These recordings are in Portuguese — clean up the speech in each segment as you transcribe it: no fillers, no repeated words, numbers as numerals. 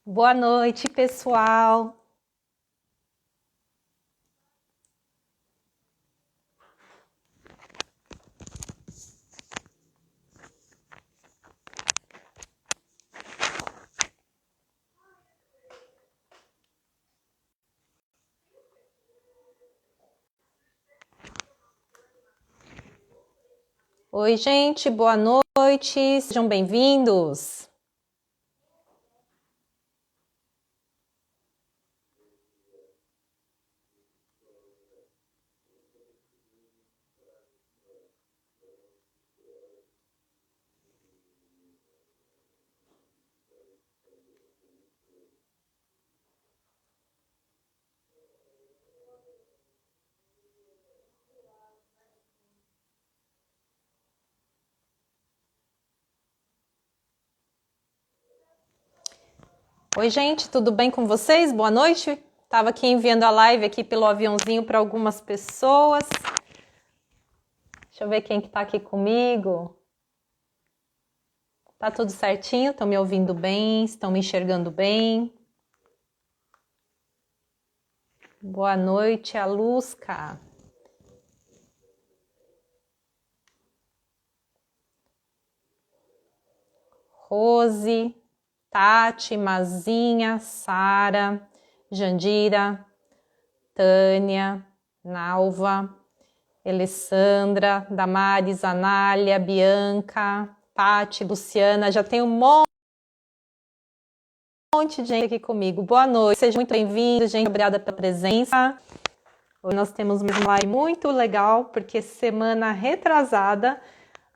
Boa noite, pessoal. Oi, gente, boa noite. Sejam bem-vindos. Oi, gente, tudo bem com vocês? Boa noite. Estava aqui enviando a live aqui pelo aviãozinho para algumas pessoas. Deixa eu ver quem que tá aqui comigo. Tá tudo certinho? Estão me ouvindo bem? Estão me enxergando bem? Boa noite, a Luzca. Rose, Tati, Mazinha, Sara, Jandira, Tânia, Nalva, Alessandra, Damares, Anália, Bianca, Pati, Luciana. Já tem um monte de gente aqui comigo. Boa noite, sejam muito bem-vindos, gente. Obrigada pela presença. Hoje nós temos uma live muito legal, porque semana retrasada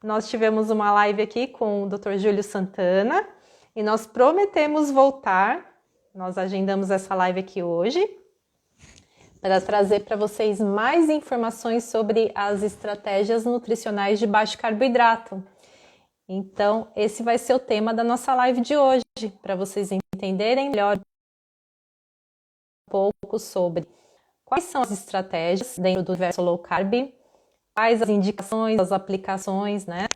nós tivemos uma live aqui com o Dr. Júlio Santana e nós prometemos voltar. Nós agendamos essa live aqui hoje para trazer para vocês mais informações sobre as estratégias nutricionais de baixo carboidrato. Então, esse vai ser o tema da nossa live de hoje, para vocês entenderem melhor um pouco sobre quais são as estratégias dentro do universo low carb, quais as indicações, as aplicações, né?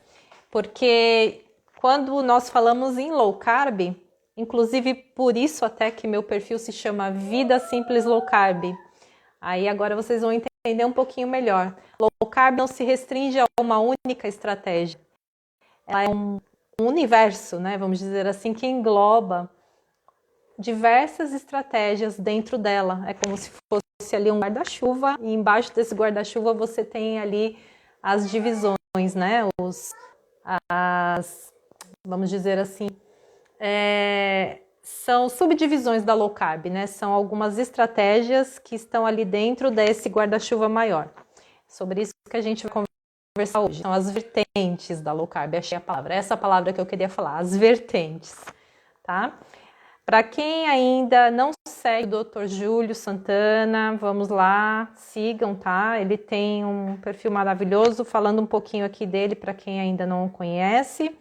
Porque quando nós falamos em low carb, inclusive por isso até que meu perfil se chama Vida Simples Low Carb. Aí agora vocês vão entender um pouquinho melhor. Low carb não se restringe a uma única estratégia. Ela é um universo, né? Vamos dizer assim, que engloba diversas estratégias dentro dela. É como se fosse ali um guarda-chuva e embaixo desse guarda-chuva você tem ali as divisões, né? Vamos dizer assim, são subdivisões da low carb, né? São algumas estratégias que estão ali dentro desse guarda-chuva maior. Sobre isso que a gente vai conversar hoje. São as vertentes da low carb. Achei a palavra, essa palavra que eu queria falar, as vertentes, tá? Para quem ainda não segue o Dr. Júlio Santana, vamos lá, sigam, tá? Ele tem um perfil maravilhoso, falando um pouquinho aqui dele para quem ainda não o conhece.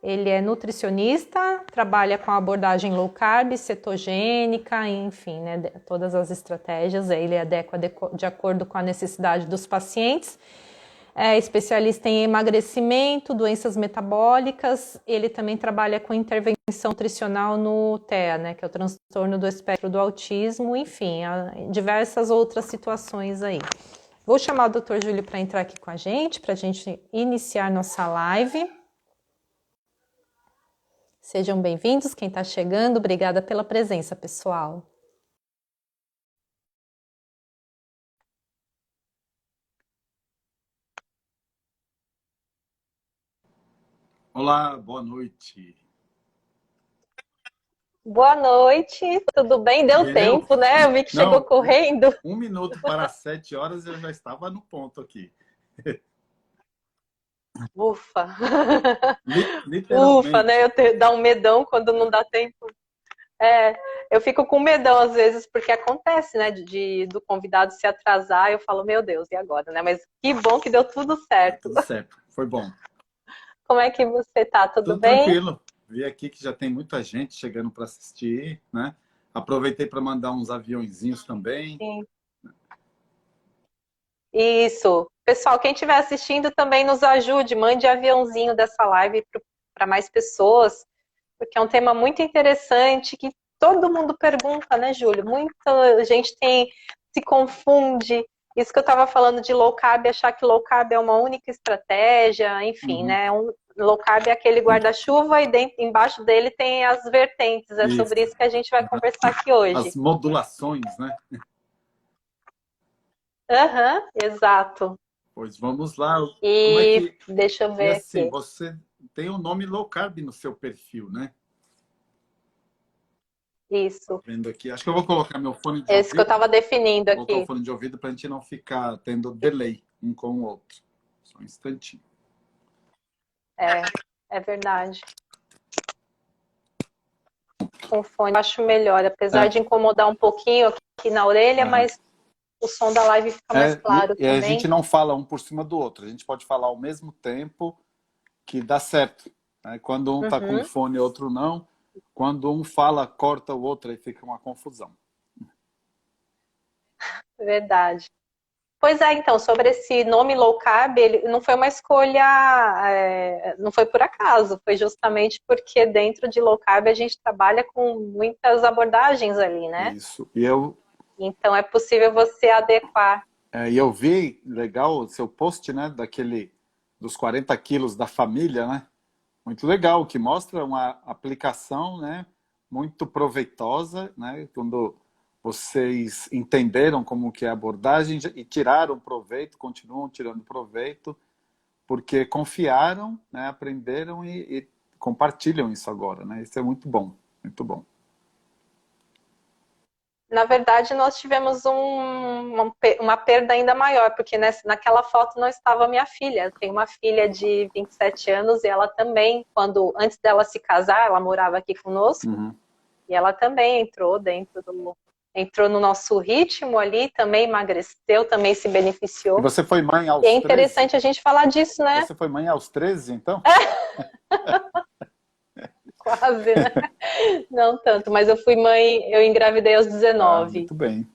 Ele é nutricionista, trabalha com a abordagem low carb, cetogênica, enfim, né, todas as estratégias, ele adequa de acordo com a necessidade dos pacientes. É especialista em emagrecimento, doenças metabólicas, ele também trabalha com intervenção nutricional no TEA, né, que é o transtorno do espectro do autismo, enfim, diversas outras situações aí. Vou chamar o Dr. Júlio para entrar aqui com a gente iniciar nossa live. Sejam bem-vindos, quem está chegando, obrigada pela presença, pessoal. Olá, boa noite. Boa noite, tudo bem? Deu tempo, né? Eu vi que chegou correndo. 1 minuto para 7 horas eu já estava no ponto aqui. Ufa! Literalmente. Ufa, né? Dá um medão quando não dá tempo. Eu fico com medão às vezes, porque acontece, né? Do convidado se atrasar, eu falo, meu Deus, e agora, né? Mas que bom que deu tudo certo. Tudo certo, foi bom. Como é que você tá? Tudo bem? Tranquilo. Vi aqui que já tem muita gente chegando para assistir, né? Aproveitei para mandar uns aviãozinhos também. Sim. Isso. Pessoal, quem estiver assistindo também nos ajude, mande aviãozinho dessa live para mais pessoas, porque é um tema muito interessante que todo mundo pergunta, né, Júlio? Muita gente se confunde. Isso que eu estava falando de low carb, achar que low carb é uma única estratégia, enfim, Uhum. né? Low carb é aquele guarda-chuva e embaixo dele tem as vertentes. É Isso. sobre isso que a gente vai conversar aqui hoje. As modulações, né? Aham, exato. Pois vamos lá. Como é E que... deixa eu E ver assim, aqui. você tem o nome low carb no seu perfil, né? Isso. Vendo aqui. Acho que eu vou colocar meu fone de Esse que eu ouvido. estava definindo Vou colocar o aqui. fone de ouvido para a gente não ficar tendo delay um com o outro. Só um instantinho. É verdade. Com fone eu acho melhor, apesar de incomodar um pouquinho aqui na orelha, Aham. mas o som da live fica mais claro E a gente também. não fala um por cima do outro. A gente pode falar ao mesmo tempo que dá certo, né? Quando um está com Uhum, fone e outro não. Quando um fala, corta o outro, aí fica uma confusão. verdade. Pois é, então, sobre esse nome low carb, ele não foi uma escolha, não foi por acaso, foi justamente porque dentro de low carb a gente trabalha com muitas abordagens ali, né? Isso. Então é possível você adequar. E eu vi, legal, o seu post, né, dos 40 quilos da família, né? Muito legal, que mostra uma aplicação, né, muito proveitosa, né, quando vocês entenderam como que é a abordagem e tiraram proveito, continuam tirando proveito, porque confiaram, né, aprenderam e compartilham isso agora, né? Isso é muito bom, muito bom. Na verdade, nós tivemos uma perda ainda maior, porque naquela foto não estava minha filha. Eu tenho uma filha de 27 anos e ela também, antes dela se casar, ela morava aqui conosco, Uhum. e ela também entrou no nosso ritmo ali, também emagreceu, também se E beneficiou. você foi mãe E é aos 13? interessante a gente falar disso, né? Você foi mãe aos 13, então? Quase, né? Não tanto, mas eu engravidei aos Ah, 19. muito bem.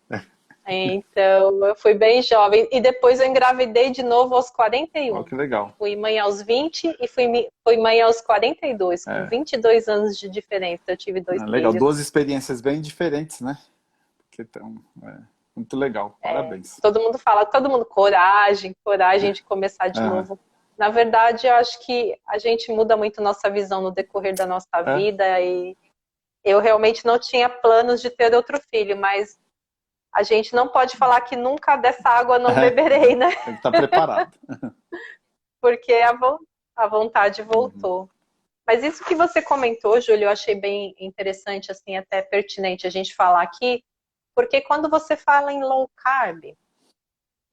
Então, eu fui bem jovem. E depois eu engravidei de novo aos Olha 41. que legal. Fui mãe aos 20 e fui mãe aos 42. Com É, 22 anos de diferença, eu tive dois legal. filhos. Duas experiências bem diferentes, né? Que tão, muito legal. Parabéns. Todo mundo fala, todo mundo, coragem, coragem de começar de Aham. novo. Na verdade, eu acho que a gente muda muito nossa visão no decorrer da nossa É, vida e eu realmente não tinha planos de ter outro filho, mas a gente não pode falar que nunca dessa água não beberei, né? tem que estar preparado. Porque a vontade Uhum. voltou. Mas isso que você comentou, Júlio, eu achei bem interessante, assim, até pertinente a gente falar aqui, porque quando você fala em low carb,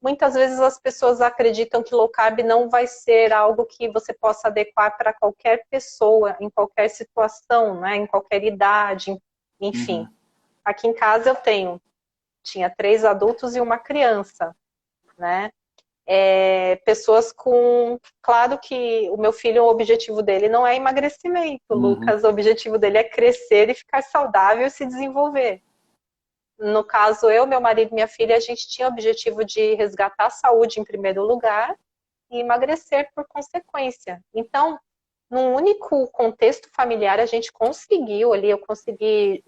muitas vezes as pessoas acreditam que low carb não vai ser algo que você possa adequar para qualquer pessoa, em qualquer situação, né? Em qualquer idade, enfim. Uhum. Aqui em casa tinha 3 adultos e uma criança, né? Pessoas com... Claro que o meu filho, o objetivo dele não é emagrecimento. O Uhum. Lucas, o objetivo dele é crescer e ficar saudável e se desenvolver. No caso, eu, meu marido e minha filha, a gente tinha o objetivo de resgatar a saúde em primeiro lugar e emagrecer por consequência. Então, num único contexto familiar, a gente conseguiu ali, eu consegui,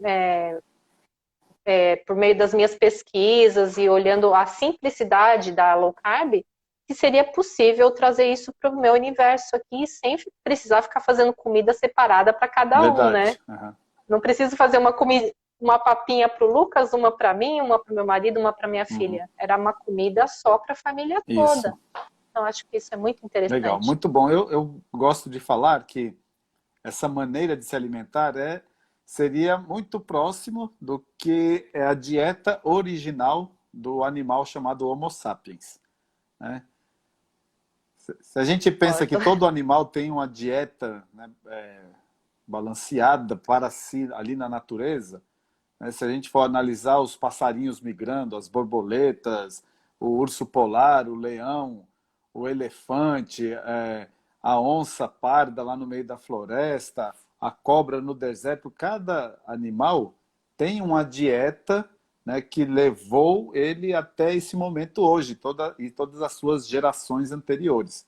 por meio das minhas pesquisas e olhando a simplicidade da low carb, que seria possível trazer isso para o meu universo aqui sem precisar ficar fazendo comida separada para cada um, né? Verdade. Uhum. Não preciso fazer uma papinha para o Lucas, uma para mim, uma para o meu marido, uma para minha Uhum. filha. Era uma comida só para a família toda. Isso. Então, acho que isso é muito Legal. interessante. Muito bom. Eu gosto de falar que essa maneira de se alimentar seria muito próximo do que é a dieta original do animal chamado Homo sapiens, né? Se a gente pensa que Concordo. todo animal tem uma dieta, né, balanceada para si ali na natureza, né, se a gente for analisar os passarinhos migrando, as borboletas, o urso polar, o leão, o elefante, a onça parda lá no meio da floresta, a cobra no deserto, cada animal tem uma dieta, né, que levou ele até esse momento hoje, e todas as suas gerações anteriores.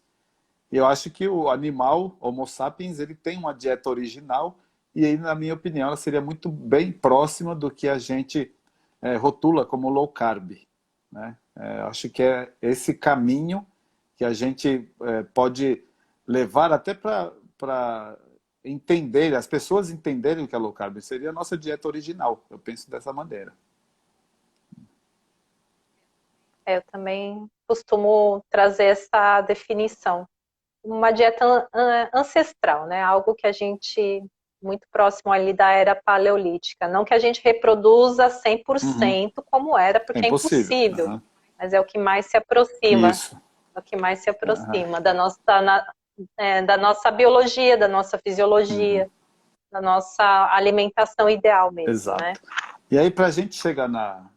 E eu acho que o animal, Homo sapiens, ele tem uma dieta original e aí, na minha opinião, ela seria muito bem próxima do que a gente rotula como low carb, né? Acho que é esse caminho que a gente pode levar até para entender, as pessoas entenderem o que é low carb. Seria a nossa dieta original, eu penso dessa maneira. Eu também costumo trazer essa definição. Uma dieta ancestral, né? Algo que a gente, muito próximo ali da era paleolítica. Não que a gente reproduza Uhum. 100% como era, É porque é impossível. impossível. Uhum. Mas é o que mais se aproxima. Isso. É o que mais se Uhum. aproxima da nossa biologia, da nossa Uhum. fisiologia, da nossa alimentação ideal mesmo, né? Exato. E aí, para a gente chegar na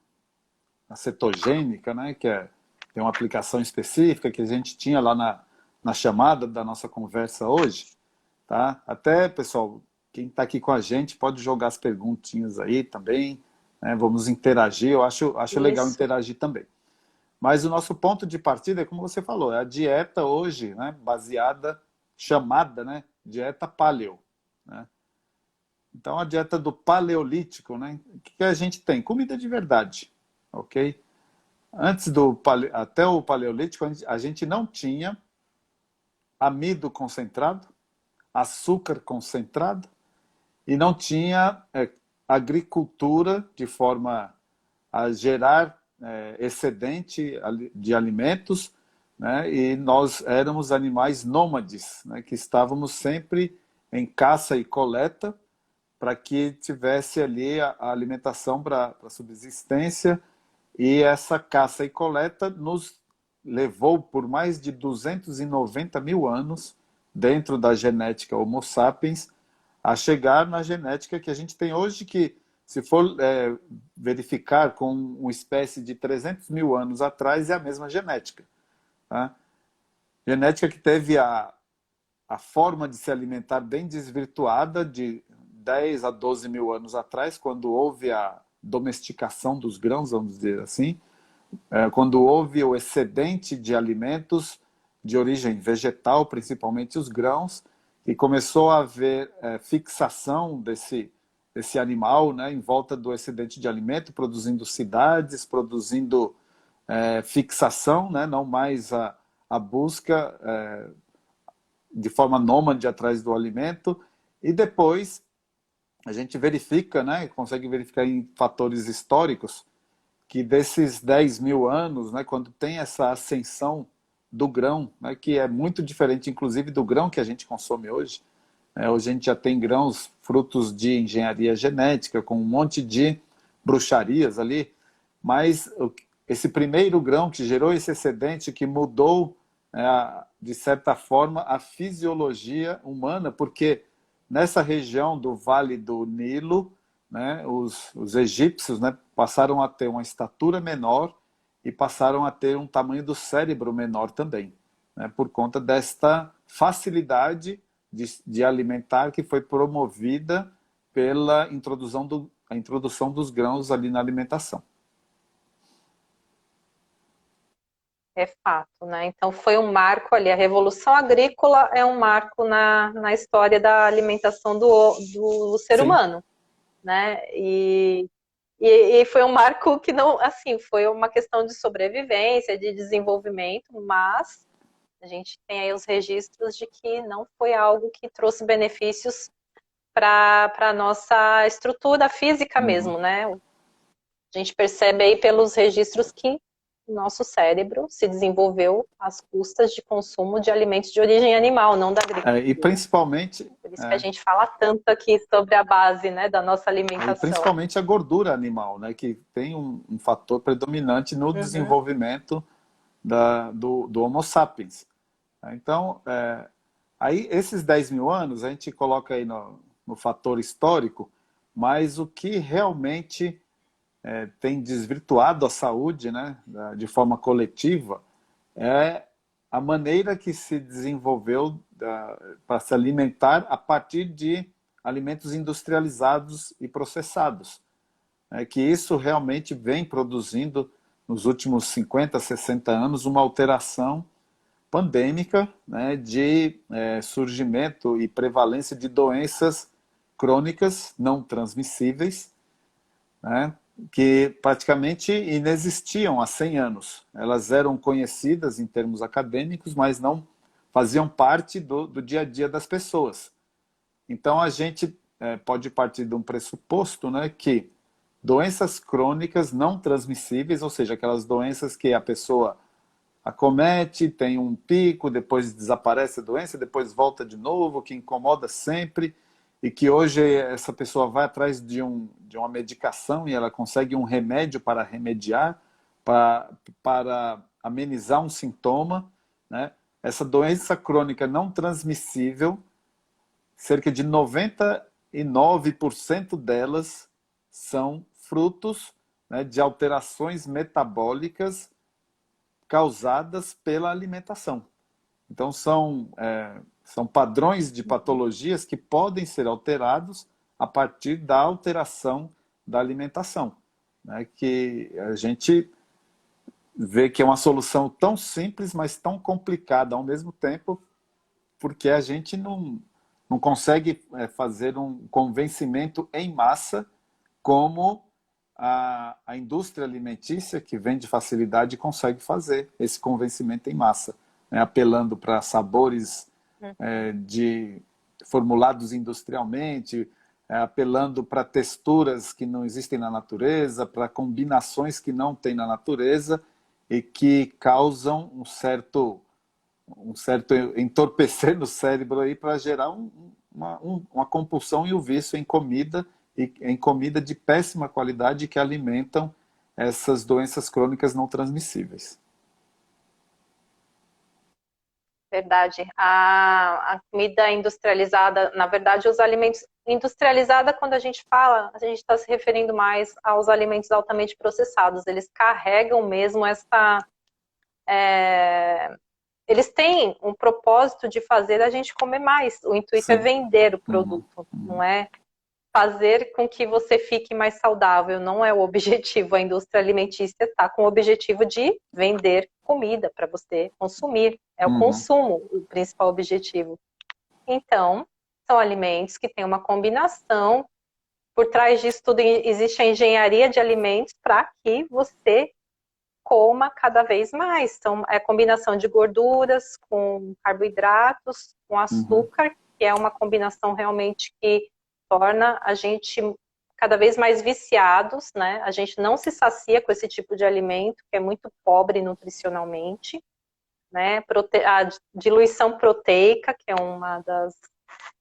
cetogênica, né, tem uma aplicação específica que a gente tinha lá na chamada da nossa conversa hoje, tá? Até, pessoal, quem está aqui com a gente pode jogar as perguntinhas aí também, né? Vamos interagir, eu acho legal Isso. interagir também. Mas o nosso ponto de partida é como você falou, é a dieta hoje, né, baseada, chamada, né, dieta paleo, né? Então, a dieta do paleolítico, né, o que a gente tem? Comida de verdade, ok? Até o paleolítico, a gente não tinha amido concentrado, açúcar concentrado e não tinha agricultura de forma a gerar excedente de alimentos, né? E nós éramos animais nômades, né? Que estávamos sempre em caça e coleta para que tivesse ali a alimentação para a subsistência, e essa caça e coleta nos levou por mais de 290 mil anos, dentro da genética Homo sapiens, a chegar na genética que a gente tem hoje, que se for verificar com uma espécie de 300 mil anos atrás, é a mesma genética. Tá? Genética que teve a forma de se alimentar bem desvirtuada de 10 a 12 mil anos atrás, quando houve a domesticação dos grãos, vamos dizer assim, quando houve o excedente de alimentos de origem vegetal, principalmente os grãos, e começou a haver fixação desse animal, né, em volta do excedente de alimento, produzindo cidades, produzindo fixação, né, não mais a busca de forma nômade atrás do alimento, e depois a gente verifica, né, consegue verificar em fatores históricos, que desses 10 mil anos, né, quando tem essa ascensão do grão, né, que é muito diferente, inclusive, do grão que a gente consome hoje. Hoje a gente já tem grãos frutos de engenharia genética, com um monte de bruxarias ali, mas esse primeiro grão que gerou esse excedente, que mudou, de certa forma, a fisiologia humana, porque nessa região do Vale do Nilo, né, os egípcios, né, passaram a ter uma estatura menor e passaram a ter um tamanho do cérebro menor também, né, por conta desta facilidade de alimentar que foi promovida pela a introdução dos grãos ali na alimentação. É fato, né? Então foi um marco ali, a Revolução Agrícola é um marco na história da alimentação do ser Sim. humano, né? E foi um marco que não, assim, foi uma questão de sobrevivência, de desenvolvimento, mas a gente tem aí os registros de que não foi algo que trouxe benefícios para a nossa estrutura física Uhum. mesmo, né? A gente percebe aí pelos registros que o nosso cérebro se desenvolveu às custas de consumo de alimentos de origem animal, não da E agricultura. principalmente, Por isso que a gente fala tanto aqui sobre a base, né, da nossa alimentação. a gordura animal, né, que tem um fator predominante no Uhum. desenvolvimento do Homo sapiens. Então, aí esses 10 mil anos a gente coloca aí no fator histórico, mas o que realmente tem desvirtuado a saúde, né, de forma coletiva, é a maneira que se desenvolveu para se alimentar a partir de alimentos industrializados e processados. Que isso realmente vem produzindo, nos últimos 50, 60 anos, uma alteração pandêmica, né, de surgimento e prevalência de doenças crônicas não transmissíveis, né, que praticamente inexistiam há 100 anos. Elas eram conhecidas em termos acadêmicos, mas não faziam parte do dia a dia das pessoas. Então, a gente pode partir de um pressuposto, né, que doenças crônicas não transmissíveis, ou seja, aquelas doenças que a pessoa acomete, tem um pico, depois desaparece a doença, depois volta de novo, que incomoda sempre, e que hoje essa pessoa vai atrás de uma medicação e ela consegue um remédio para remediar, para amenizar um sintoma, né? Essa doença crônica não transmissível, cerca de 99% delas são frutos, né, de alterações metabólicas causadas pela alimentação. Então, são padrões de patologias que podem ser alterados a partir da alteração da alimentação, né? Que a gente vê que é uma solução tão simples, mas tão complicada ao mesmo tempo, porque a gente não consegue fazer um convencimento em massa como a indústria alimentícia, que vende facilidade, consegue fazer esse convencimento em massa, né? Apelando para sabores formulados industrialmente, apelando para texturas que não existem na natureza, para combinações que não tem na natureza e que causam um certo entorpecer no cérebro aí para gerar uma compulsão e o vício em comida, e em comida de péssima qualidade que alimentam essas doenças crônicas não transmissíveis. Verdade. A comida industrializada, na verdade, os alimentos industrializada, quando a gente fala, a gente está se referindo mais aos alimentos altamente processados. Eles carregam mesmo eles têm um propósito de fazer a gente comer mais. O intuito Sim. é vender o produto, não é fazer com que você fique mais saudável. Não é o objetivo. A indústria alimentícia está com o objetivo de vender comida para você consumir. É o consumo o principal objetivo. Então, são alimentos que têm uma combinação. Por trás disso tudo existe a engenharia de alimentos para que você coma cada vez mais. Então, é a combinação de gorduras com carboidratos, com açúcar, que é uma combinação realmente que torna a gente cada vez mais viciados, né? A gente não se sacia com esse tipo de alimento, que é muito pobre nutricionalmente, né? A diluição proteica, que é uma das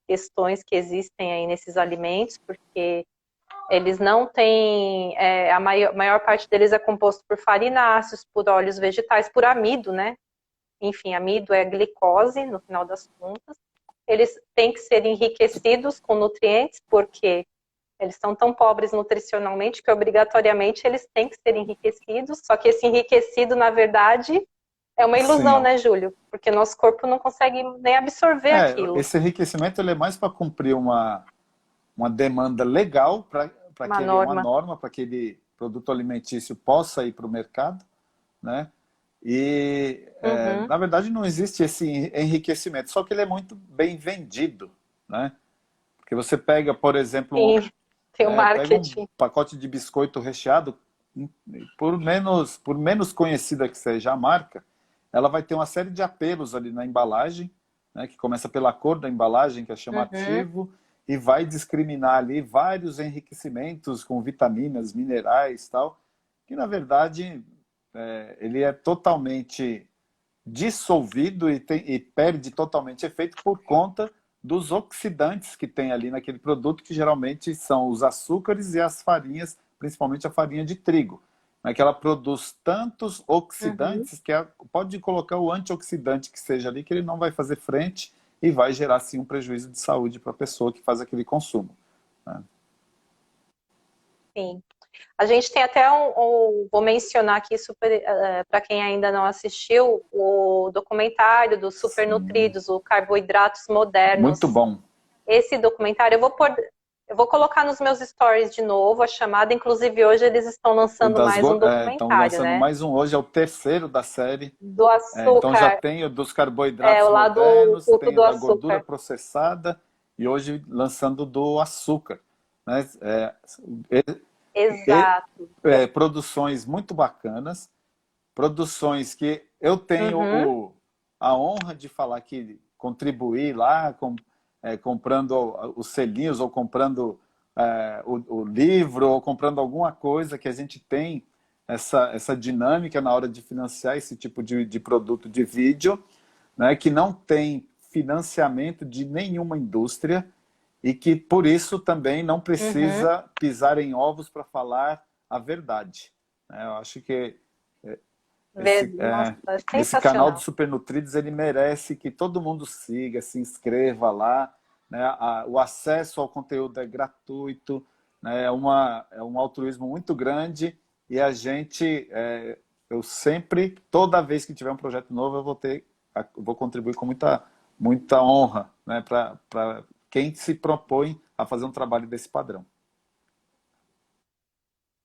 questões que existem aí nesses alimentos, porque eles não têm, a maior parte deles é composto por farináceos, por óleos vegetais, por amido, né? Enfim, amido é glicose, no final das contas. Eles têm que ser enriquecidos com nutrientes, porque eles são tão pobres nutricionalmente que obrigatoriamente eles têm que ser enriquecidos, só que esse enriquecido, na verdade, é uma ilusão, Sim. né, Júlio? Porque nosso corpo não consegue nem absorver aquilo. Esse enriquecimento ele é mais para cumprir uma demanda legal, uma norma para que aquele produto alimentício possa ir para o mercado, né? E, na verdade, não existe esse enriquecimento, só que ele é muito bem vendido, né? Porque você pega, por exemplo, tem o marketing. pega um pacote de biscoito recheado, por menos conhecida que seja a marca, ela vai ter uma série de apelos ali na embalagem, né, que começa pela cor da embalagem, que é chamativo, e vai discriminar ali vários enriquecimentos com vitaminas, minerais e tal, que na verdade ele é totalmente dissolvido e perde totalmente efeito por conta dos oxidantes que tem ali naquele produto, que geralmente são os açúcares e as farinhas, principalmente a farinha de trigo, né, que ela produz tantos oxidantes que pode colocar o antioxidante que seja ali, que ele não vai fazer frente e vai gerar sim um prejuízo de saúde para a pessoa que faz aquele consumo, né? Sim. A gente tem até vou mencionar aqui para quem ainda não assistiu, o documentário dos supernutridos, o Carboidratos Modernos. Muito bom. Esse documentário eu vou colocar nos meus stories de novo a chamada, inclusive hoje eles estão lançando mais um documentário, estão lançando, né? mais um hoje, é o terceiro da série. Do açúcar. Então já tem o dos carboidratos o lado modernos, oculto tem do da açúcar. gordura processada e hoje lançando do açúcar, né? E, Exato. produções muito bacanas, produções que eu tenho Uhum, a honra de falar que contribuí lá, comprando os selinhos, ou comprando o livro, ou comprando alguma coisa que a gente tem essa dinâmica na hora de financiar esse tipo de produto de vídeo, né, que não tem financiamento de nenhuma indústria e que, por isso, também não uhum. precisa pisar em ovos para falar a verdade. Eu acho que esse, Nossa, esse canal do sensacional. Supernutridos, ele merece que todo mundo siga, se inscreva lá, né? O acesso ao conteúdo é gratuito, né? É um altruísmo muito grande e a gente, eu sempre, toda vez que tiver um projeto novo, eu vou contribuir com muita honra, né? Para quem se propõe a fazer um trabalho desse padrão.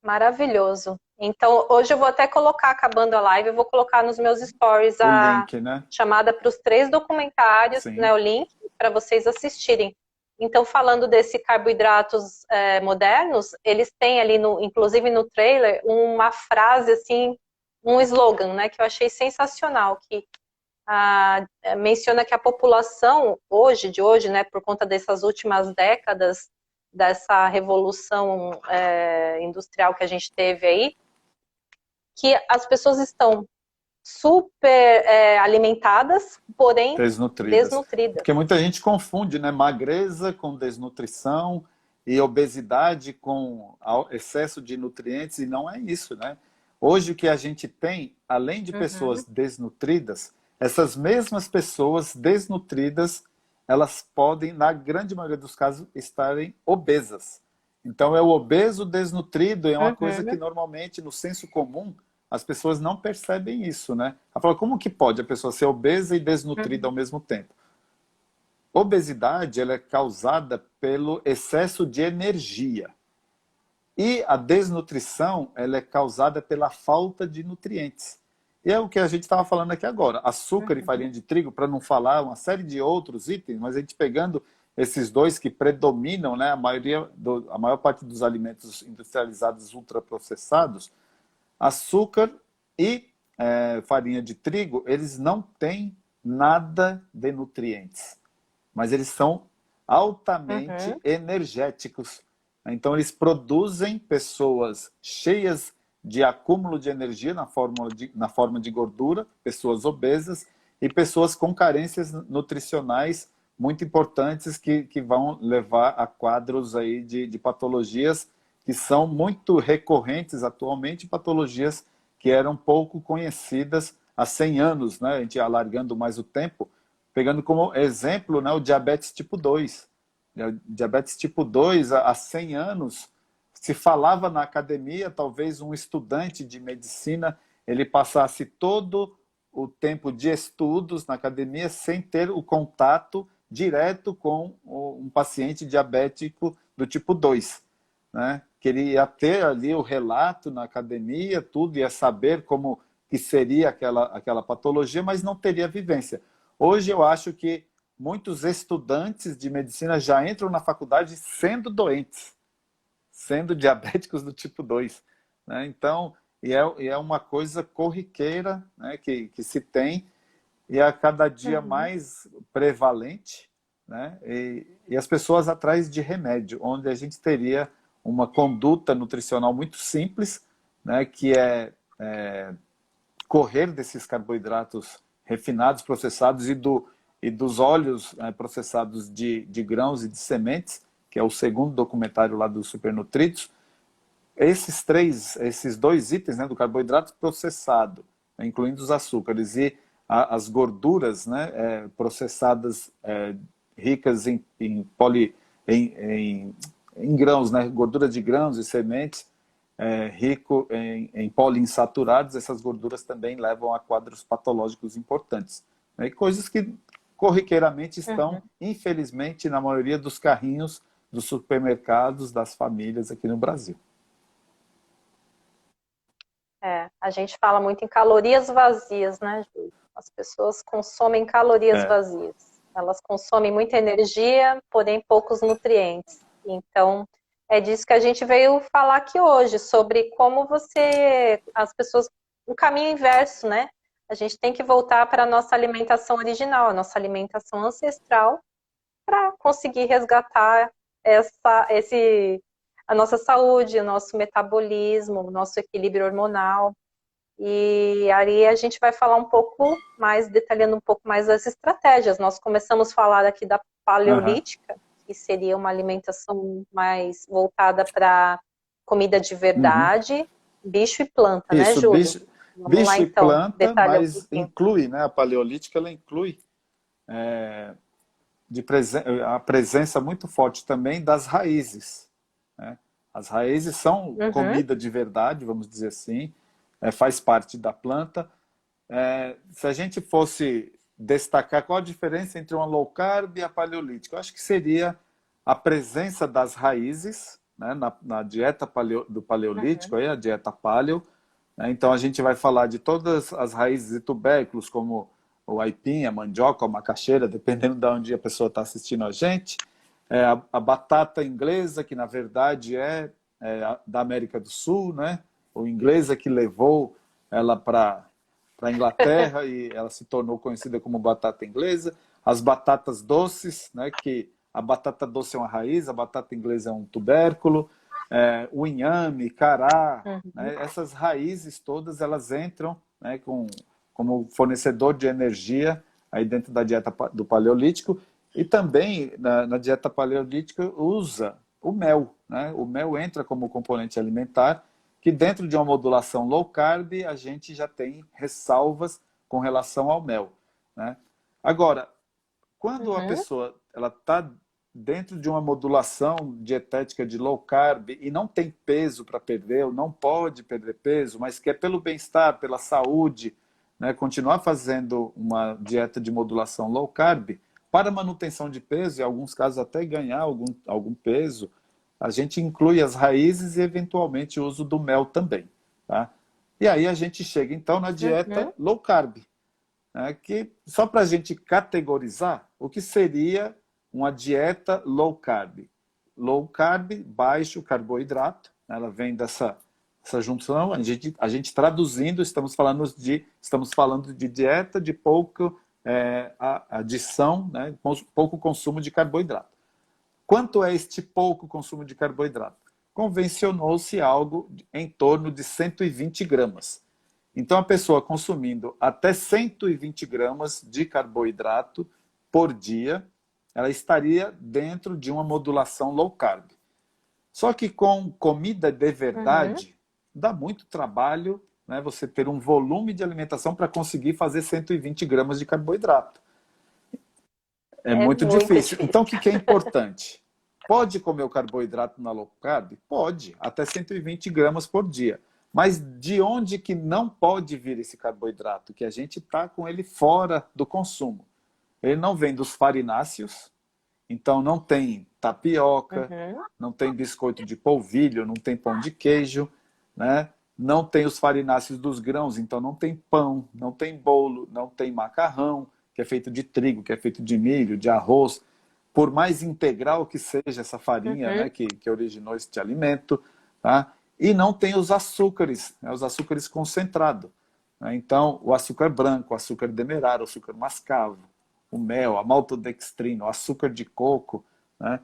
Maravilhoso. Então, hoje eu vou até colocar, acabando a live, eu vou colocar nos meus stories O a link, né? chamada para os 3 documentários, né, Sim. o link para vocês assistirem. Então, falando desse carboidratos modernos, eles têm ali, inclusive no trailer, uma frase assim, um slogan, né, que eu achei sensacional, que menciona que a população de hoje, né, por conta dessas últimas décadas, dessa revolução industrial que a gente teve aí, que as pessoas estão super alimentadas, porém Desnutridas. desnutridas. Porque muita gente confunde, né? Magreza com desnutrição e obesidade com excesso de nutrientes, e não é isso, né? Hoje o que a gente tem, além de pessoas Uhum, desnutridas, essas mesmas pessoas desnutridas, elas podem, na grande maioria dos casos, estarem obesas. Então é o obeso desnutrido, é uma coisa que uhum, normalmente no senso comum as pessoas não percebem isso, né? Ela fala, como que pode a pessoa ser obesa e desnutrida ao uhum, mesmo tempo? Obesidade, ela é causada pelo excesso de energia. E a desnutrição, ela é causada pela falta de nutrientes. E é o que a gente estava falando aqui agora. Açúcar e uhum, farinha de trigo, para não falar uma série de outros itens, mas a gente pegando esses dois que predominam, né, a maior parte dos alimentos industrializados ultraprocessados, açúcar e farinha de trigo, eles não têm nada de nutrientes, mas eles são altamente uhum. energéticos. Então, eles produzem pessoas cheias de acúmulo de energia na forma de gordura, pessoas obesas e pessoas com carências nutricionais muito importantes que vão levar a quadros aí de patologias que são muito recorrentes atualmente, patologias que eram pouco conhecidas há 100 anos, né? A gente alargando mais o tempo, pegando como exemplo, né, o diabetes tipo 2. O diabetes tipo 2, há 100 anos, se falava na academia, talvez um estudante de medicina, ele passasse todo o tempo de estudos na academia sem ter o contato direto com um paciente diabético do tipo 2, né? Que ele ia ter ali o relato na academia, tudo, ia saber como que seria aquela patologia, mas não teria vivência. Hoje eu acho que muitos estudantes de medicina já entram na faculdade sendo doentes, sendo diabéticos do tipo 2, né? Então, e é uma coisa corriqueira, né, que se tem, e a cada dia Uhum. mais prevalente, né? E as pessoas atrás de remédio, onde a gente teria uma conduta nutricional muito simples, né? Que é correr desses carboidratos refinados, processados e dos óleos processados de grãos e de sementes, que é o segundo documentário lá do Supernutridos. Esses dois itens, né, do carboidrato processado, né, incluindo os açúcares e as gorduras, né, processadas, ricas em grãos, né, gordura de grãos e sementes, rico em poliinsaturados, essas gorduras também levam a quadros patológicos importantes, né, e coisas que corriqueiramente estão, Uhum. infelizmente, na maioria dos carrinhos dos supermercados das famílias aqui no Brasil. A gente fala muito em calorias vazias, né, Júlio? As pessoas consomem calorias É, vazias. Elas consomem muita energia, porém poucos nutrientes. Então, é disso que a gente veio falar aqui hoje, sobre como as pessoas, o caminho inverso, né? A gente tem que voltar para a nossa alimentação original, a nossa alimentação ancestral, para conseguir resgatar a nossa saúde, o nosso metabolismo, o nosso equilíbrio hormonal. E aí a gente vai falar um pouco mais, detalhando um pouco mais das estratégias. Nós começamos a falar aqui da Aham. paleolítica, que seria uma alimentação mais voltada para comida de Uhum. verdade, bicho e planta, né, Isso, Júlio? bicho, Vamos lá bicho e então, planta, detalha um mas pouquinho. inclui, né? A paleolítica, ela inclui a presença muito forte também das raízes, né? As raízes são Uhum, comida de verdade, vamos dizer assim, faz parte da planta. Se a gente fosse destacar qual a diferença entre uma low carb e a paleolítica, eu acho que seria a presença das raízes, né, na dieta do paleolítico, uhum, aí, a dieta paleo, né? Então a gente vai falar de todas as raízes e tubérculos, como o aipim, a mandioca, a macaxeira, dependendo de onde a pessoa está assistindo a gente. A batata inglesa, que na verdade da América do Sul, né? O inglesa que levou ela para a Inglaterra e ela se tornou conhecida como batata inglesa. As batatas doces, né? Que a batata doce é uma raiz, a batata inglesa é um tubérculo. O inhame, cará, uhum, né? Essas raízes todas elas entram, né, como fornecedor de energia aí dentro da dieta do paleolítico. E também na dieta paleolítica usa o mel, né? O mel entra como componente alimentar, que dentro de uma modulação low carb a gente já tem ressalvas com relação ao mel, né? Agora, quando a uhum. pessoa ela está dentro de uma modulação dietética de low carb e não tem peso para perder, ou não pode perder peso, mas quer pelo bem-estar, pela saúde, né, continuar fazendo uma dieta de modulação low carb, para manutenção de peso, em alguns casos até ganhar algum peso, a gente inclui as raízes e eventualmente o uso do mel também. Tá? E aí a gente chega então na Uhum, dieta low carb, né, que só para a gente categorizar o que seria uma dieta low carb. Low carb, baixo carboidrato, né, ela vem dessa junção, a gente traduzindo, estamos falando de dieta de pouco adição, né, pouco consumo de carboidrato. Quanto é este pouco consumo de carboidrato? Convencionou-se algo em torno de 120 gramas. Então, a pessoa consumindo até 120 gramas de carboidrato por dia, ela estaria dentro de uma modulação low carb. Só que com comida de uhum. verdade, dá muito trabalho, né, você ter um volume de alimentação para conseguir fazer 120 gramas de carboidrato. É É muito muito difícil. difícil. Então, o que é importante? Pode comer o carboidrato na low carb? Pode, até 120 gramas por dia. Mas de onde que não pode vir esse carboidrato? Que a gente está com ele fora do consumo. Ele não vem dos farináceos, então não tem tapioca, Uhum, não tem biscoito de polvilho, não tem pão de queijo, né? Não tem os farináceos dos grãos, então não tem pão, não tem bolo, não tem macarrão, que é feito de trigo, que é feito de milho, de arroz. Por mais integral que seja essa farinha, uhum, né, que originou este alimento, tá? E não tem os açúcares, né, os açúcares concentrados, né? Então, o açúcar branco, o açúcar demerara, o açúcar mascavo, o mel, a maltodextrina, o açúcar de coco, né?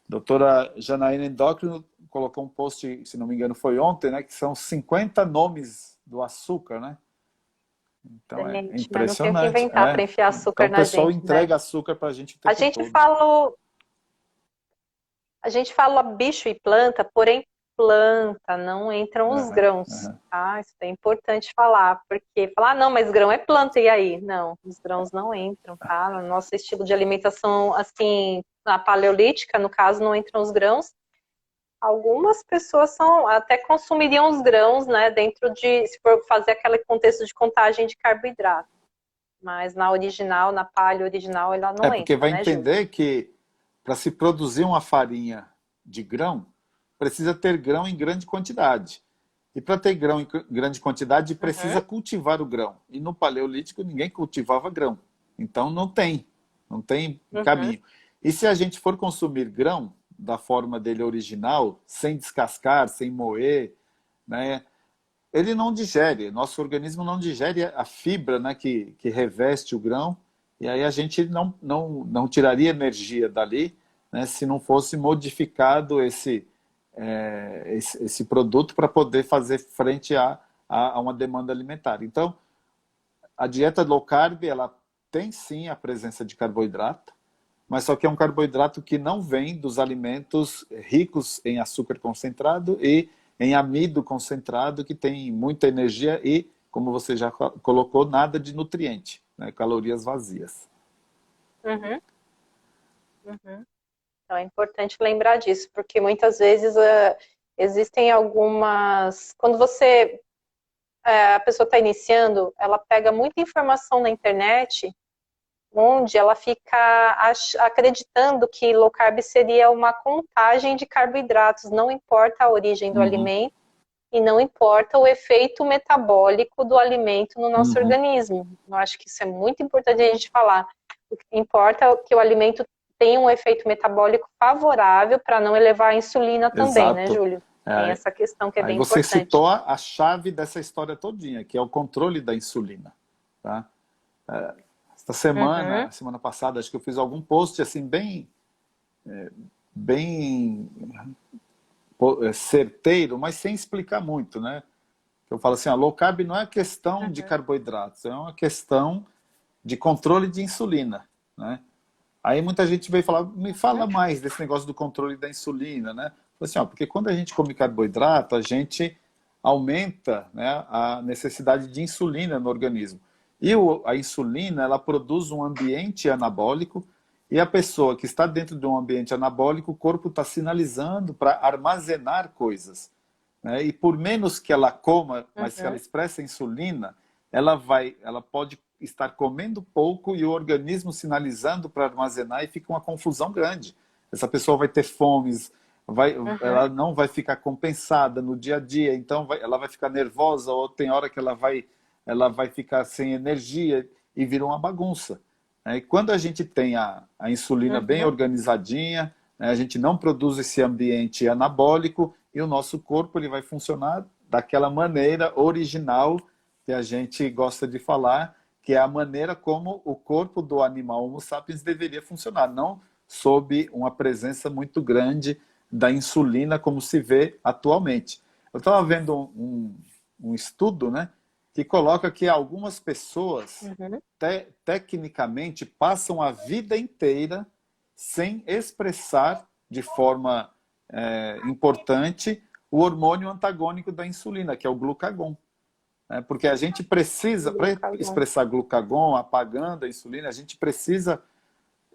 Doutora Janaína Endócrino colocou um post, se não me engano, foi ontem, né? Que são 50 nomes do açúcar, né? Então é gente, mas não tem o que impressionante. inventar para enfiar Então açúcar o na pessoal gente, né? entrega açúcar para a gente o A tempo gente todo. falou, a gente fala bicho e planta, porém planta, não entram os Aham, grãos. aham. Ah, isso é importante falar, porque falar, ah, não, mas grão é planta, e aí? Não, os grãos não entram, tá? No nosso estilo de alimentação, assim, na paleolítica, no caso, não entram os grãos. Algumas pessoas até consumiriam os grãos, né, dentro de, se for fazer aquele contexto de contagem de carboidrato. Mas na original, na paleo original, ela não Porque entra, vai né, Júlio? entender que para se produzir uma farinha de grão, precisa ter grão em grande quantidade. E para ter grão em grande quantidade, precisa Uhum. cultivar o grão. E no Paleolítico, ninguém cultivava grão. Então, não tem. não tem Uhum. caminho. E se a gente for consumir grão da forma dele original, sem descascar, sem moer, né, ele não digere, nosso organismo não digere a fibra, né, que reveste o grão, e aí a gente não tiraria energia dali, né, se não fosse modificado esse produto para poder fazer frente a uma demanda alimentar. Então, a dieta low carb, ela tem sim a presença de carboidrato, mas só que é um carboidrato que não vem dos alimentos ricos em açúcar concentrado e em amido concentrado, que tem muita energia e, como você já colocou, nada de nutriente, né? Calorias vazias. Uhum. Uhum. Então é importante lembrar disso, porque muitas vezes existem algumas. Quando a pessoa está iniciando, ela pega muita informação na internet, onde ela fica acreditando que low carb seria uma contagem de carboidratos, não importa a origem do Uhum, alimento e não importa o efeito metabólico do alimento no nosso uhum, organismo. Eu acho que isso é muito importante a gente falar. O que importa é que o alimento tenha um efeito metabólico favorável para não elevar a insulina também, né, exato. Júlio? Tem É, essa questão que é aí bem você importante. citou a chave dessa história todinha, que é o controle da insulina. Tá? Esta Uhum, semana passada, acho que eu fiz algum post assim bem certeiro, mas sem explicar muito, né? Eu falo assim, a low carb não é questão de uhum, carboidratos, é uma questão de controle de insulina, né? Aí muita gente veio falar, me fala uhum, mais desse negócio do controle da insulina, né? Assim, ó, porque quando a gente come carboidrato, a gente aumenta, né, a necessidade de insulina no organismo. E a insulina, ela produz um ambiente anabólico, e a pessoa que está dentro de um ambiente anabólico, o corpo está sinalizando para armazenar coisas, né? E por menos que ela coma, mas se ela uhum, expressa insulina, ela pode estar comendo pouco e o organismo sinalizando para armazenar e fica uma confusão grande. Essa pessoa vai ter fomes, uhum, ela não vai ficar compensada no dia a dia, então ela vai ficar nervosa ou tem hora que ela vai ficar sem energia e vira uma bagunça. E quando a gente tem a insulina bem uhum, organizadinha, né, a gente não produz esse ambiente anabólico e o nosso corpo ele vai funcionar daquela maneira original que a gente gosta de falar, que é a maneira como o corpo do animal Homo sapiens deveria funcionar, não sob uma presença muito grande da insulina como se vê atualmente. Eu estava vendo um estudo, né, que coloca que algumas pessoas uhum, tecnicamente passam a vida inteira sem expressar de forma importante o hormônio antagônico da insulina, que é o glucagon. Né? Porque a gente precisa, para glucagon. expressar glucagon, apagando a insulina, a gente precisa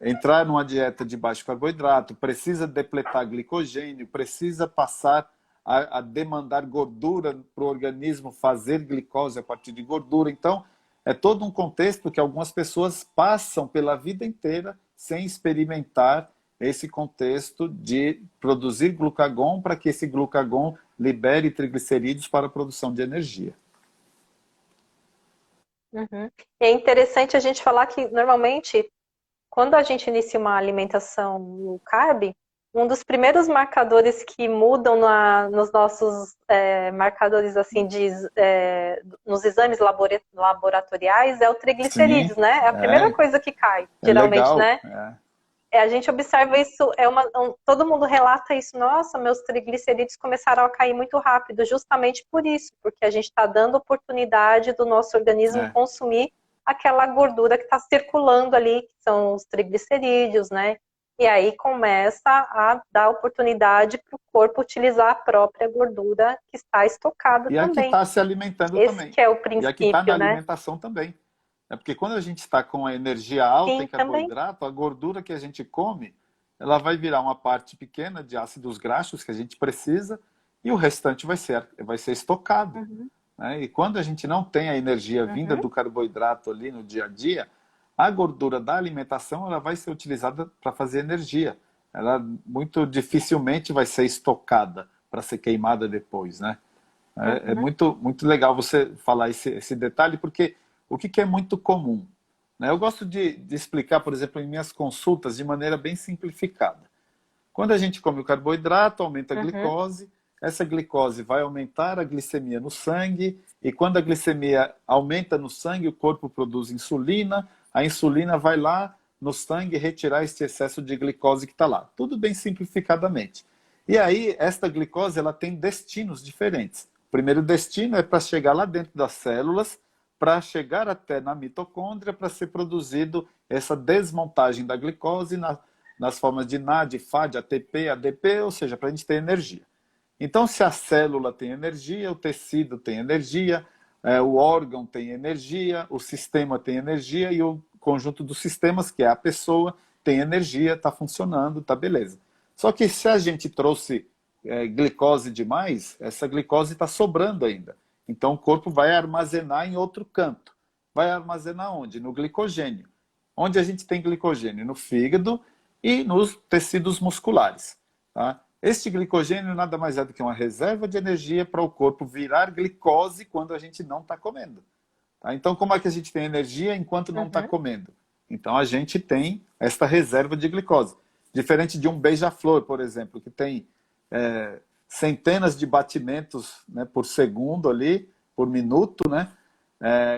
entrar numa dieta de baixo carboidrato, precisa depletar glicogênio, precisa passar a demandar gordura para o organismo fazer glicose a partir de gordura. Então, é todo um contexto que algumas pessoas passam pela vida inteira sem experimentar esse contexto de produzir glucagon para que esse glucagon libere triglicerídeos para a produção de energia. Uhum. É interessante a gente falar que, normalmente, quando a gente inicia uma alimentação low carb, um dos primeiros marcadores que mudam nos nossos marcadores assim nos exames laboratoriais é o Sim, triglicerídeos, né? É a primeira coisa que cai, é geralmente, legal. né? A gente observa isso, todo mundo relata isso, nossa, meus triglicerídeos começaram a cair muito rápido, justamente por isso, porque a gente está dando oportunidade do nosso organismo É. consumir aquela gordura que está circulando ali, que são os triglicerídeos, né? E aí começa a dar oportunidade para o corpo utilizar a própria gordura que está estocada E aqui também. está se alimentando Esse também. que é o E aqui está na princípio, né? alimentação também. É porque quando a gente está com a energia alta em Sim, também. carboidrato, a gordura que a gente come, ela vai virar uma parte pequena de ácidos graxos que a gente precisa e o restante vai ser estocado. Uhum, Né? E quando a gente não tem a energia vinda uhum, do carboidrato ali no dia a dia, a gordura da alimentação ela vai ser utilizada para fazer energia. Ela muito dificilmente vai ser estocada para ser queimada depois, né? É uhum, muito, muito legal você falar esse detalhe, porque o que é muito comum? né? Eu gosto de explicar, por exemplo, em minhas consultas, de maneira bem simplificada. Quando a gente come o carboidrato, aumenta a Uhum. glicose, essa glicose vai aumentar a glicemia no sangue, e quando a glicemia aumenta no sangue, o corpo produz insulina, a insulina vai lá no sangue retirar esse excesso de glicose que está lá. Tudo bem simplificadamente. E aí, esta glicose ela tem destinos diferentes. O primeiro destino é para chegar lá dentro das células, para chegar até na mitocôndria, para ser produzido essa desmontagem da glicose nas formas de NAD, FAD, ATP, ADP, ou seja, para a gente ter energia. Então, se a célula tem energia, o tecido tem energia, o órgão tem energia, o sistema tem energia e o conjunto dos sistemas, que é a pessoa, tem energia, está funcionando, está beleza. Só que se a gente trouxe glicose demais, essa glicose está sobrando ainda. Então, o corpo vai armazenar em outro canto. Vai armazenar onde? No glicogênio. Onde a gente tem glicogênio? No fígado e nos tecidos musculares. Tá? Este glicogênio nada mais é do que uma reserva de energia para o corpo virar glicose quando a gente não está comendo. Tá? Então, como é que a gente tem energia enquanto não está Uhum. comendo? Então, a gente tem esta reserva de glicose. Diferente de um beija-flor, por exemplo, que tem centenas de batimentos, né, por segundo ali, por minuto, né?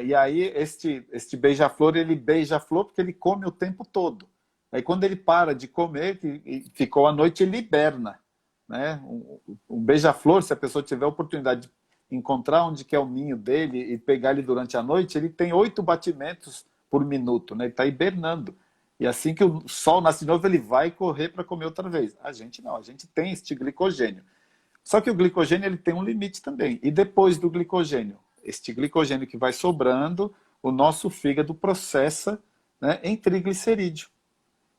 E aí este beija-flor, ele beija-flor porque ele come o tempo todo. Aí quando ele para de comer e ficou à noite, ele hiberna, né? Um beija-flor, se a pessoa tiver a oportunidade de encontrar onde que é o ninho dele e pegar ele durante a noite, ele tem 8 batimentos por minuto, né? Ele está hibernando. E assim que o sol nasce de novo, ele vai correr para comer outra vez. A gente não, a gente tem este glicogênio. Só que o glicogênio ele tem um limite também. E depois do glicogênio, este glicogênio que vai sobrando, o nosso fígado processa, né, em triglicerídeo.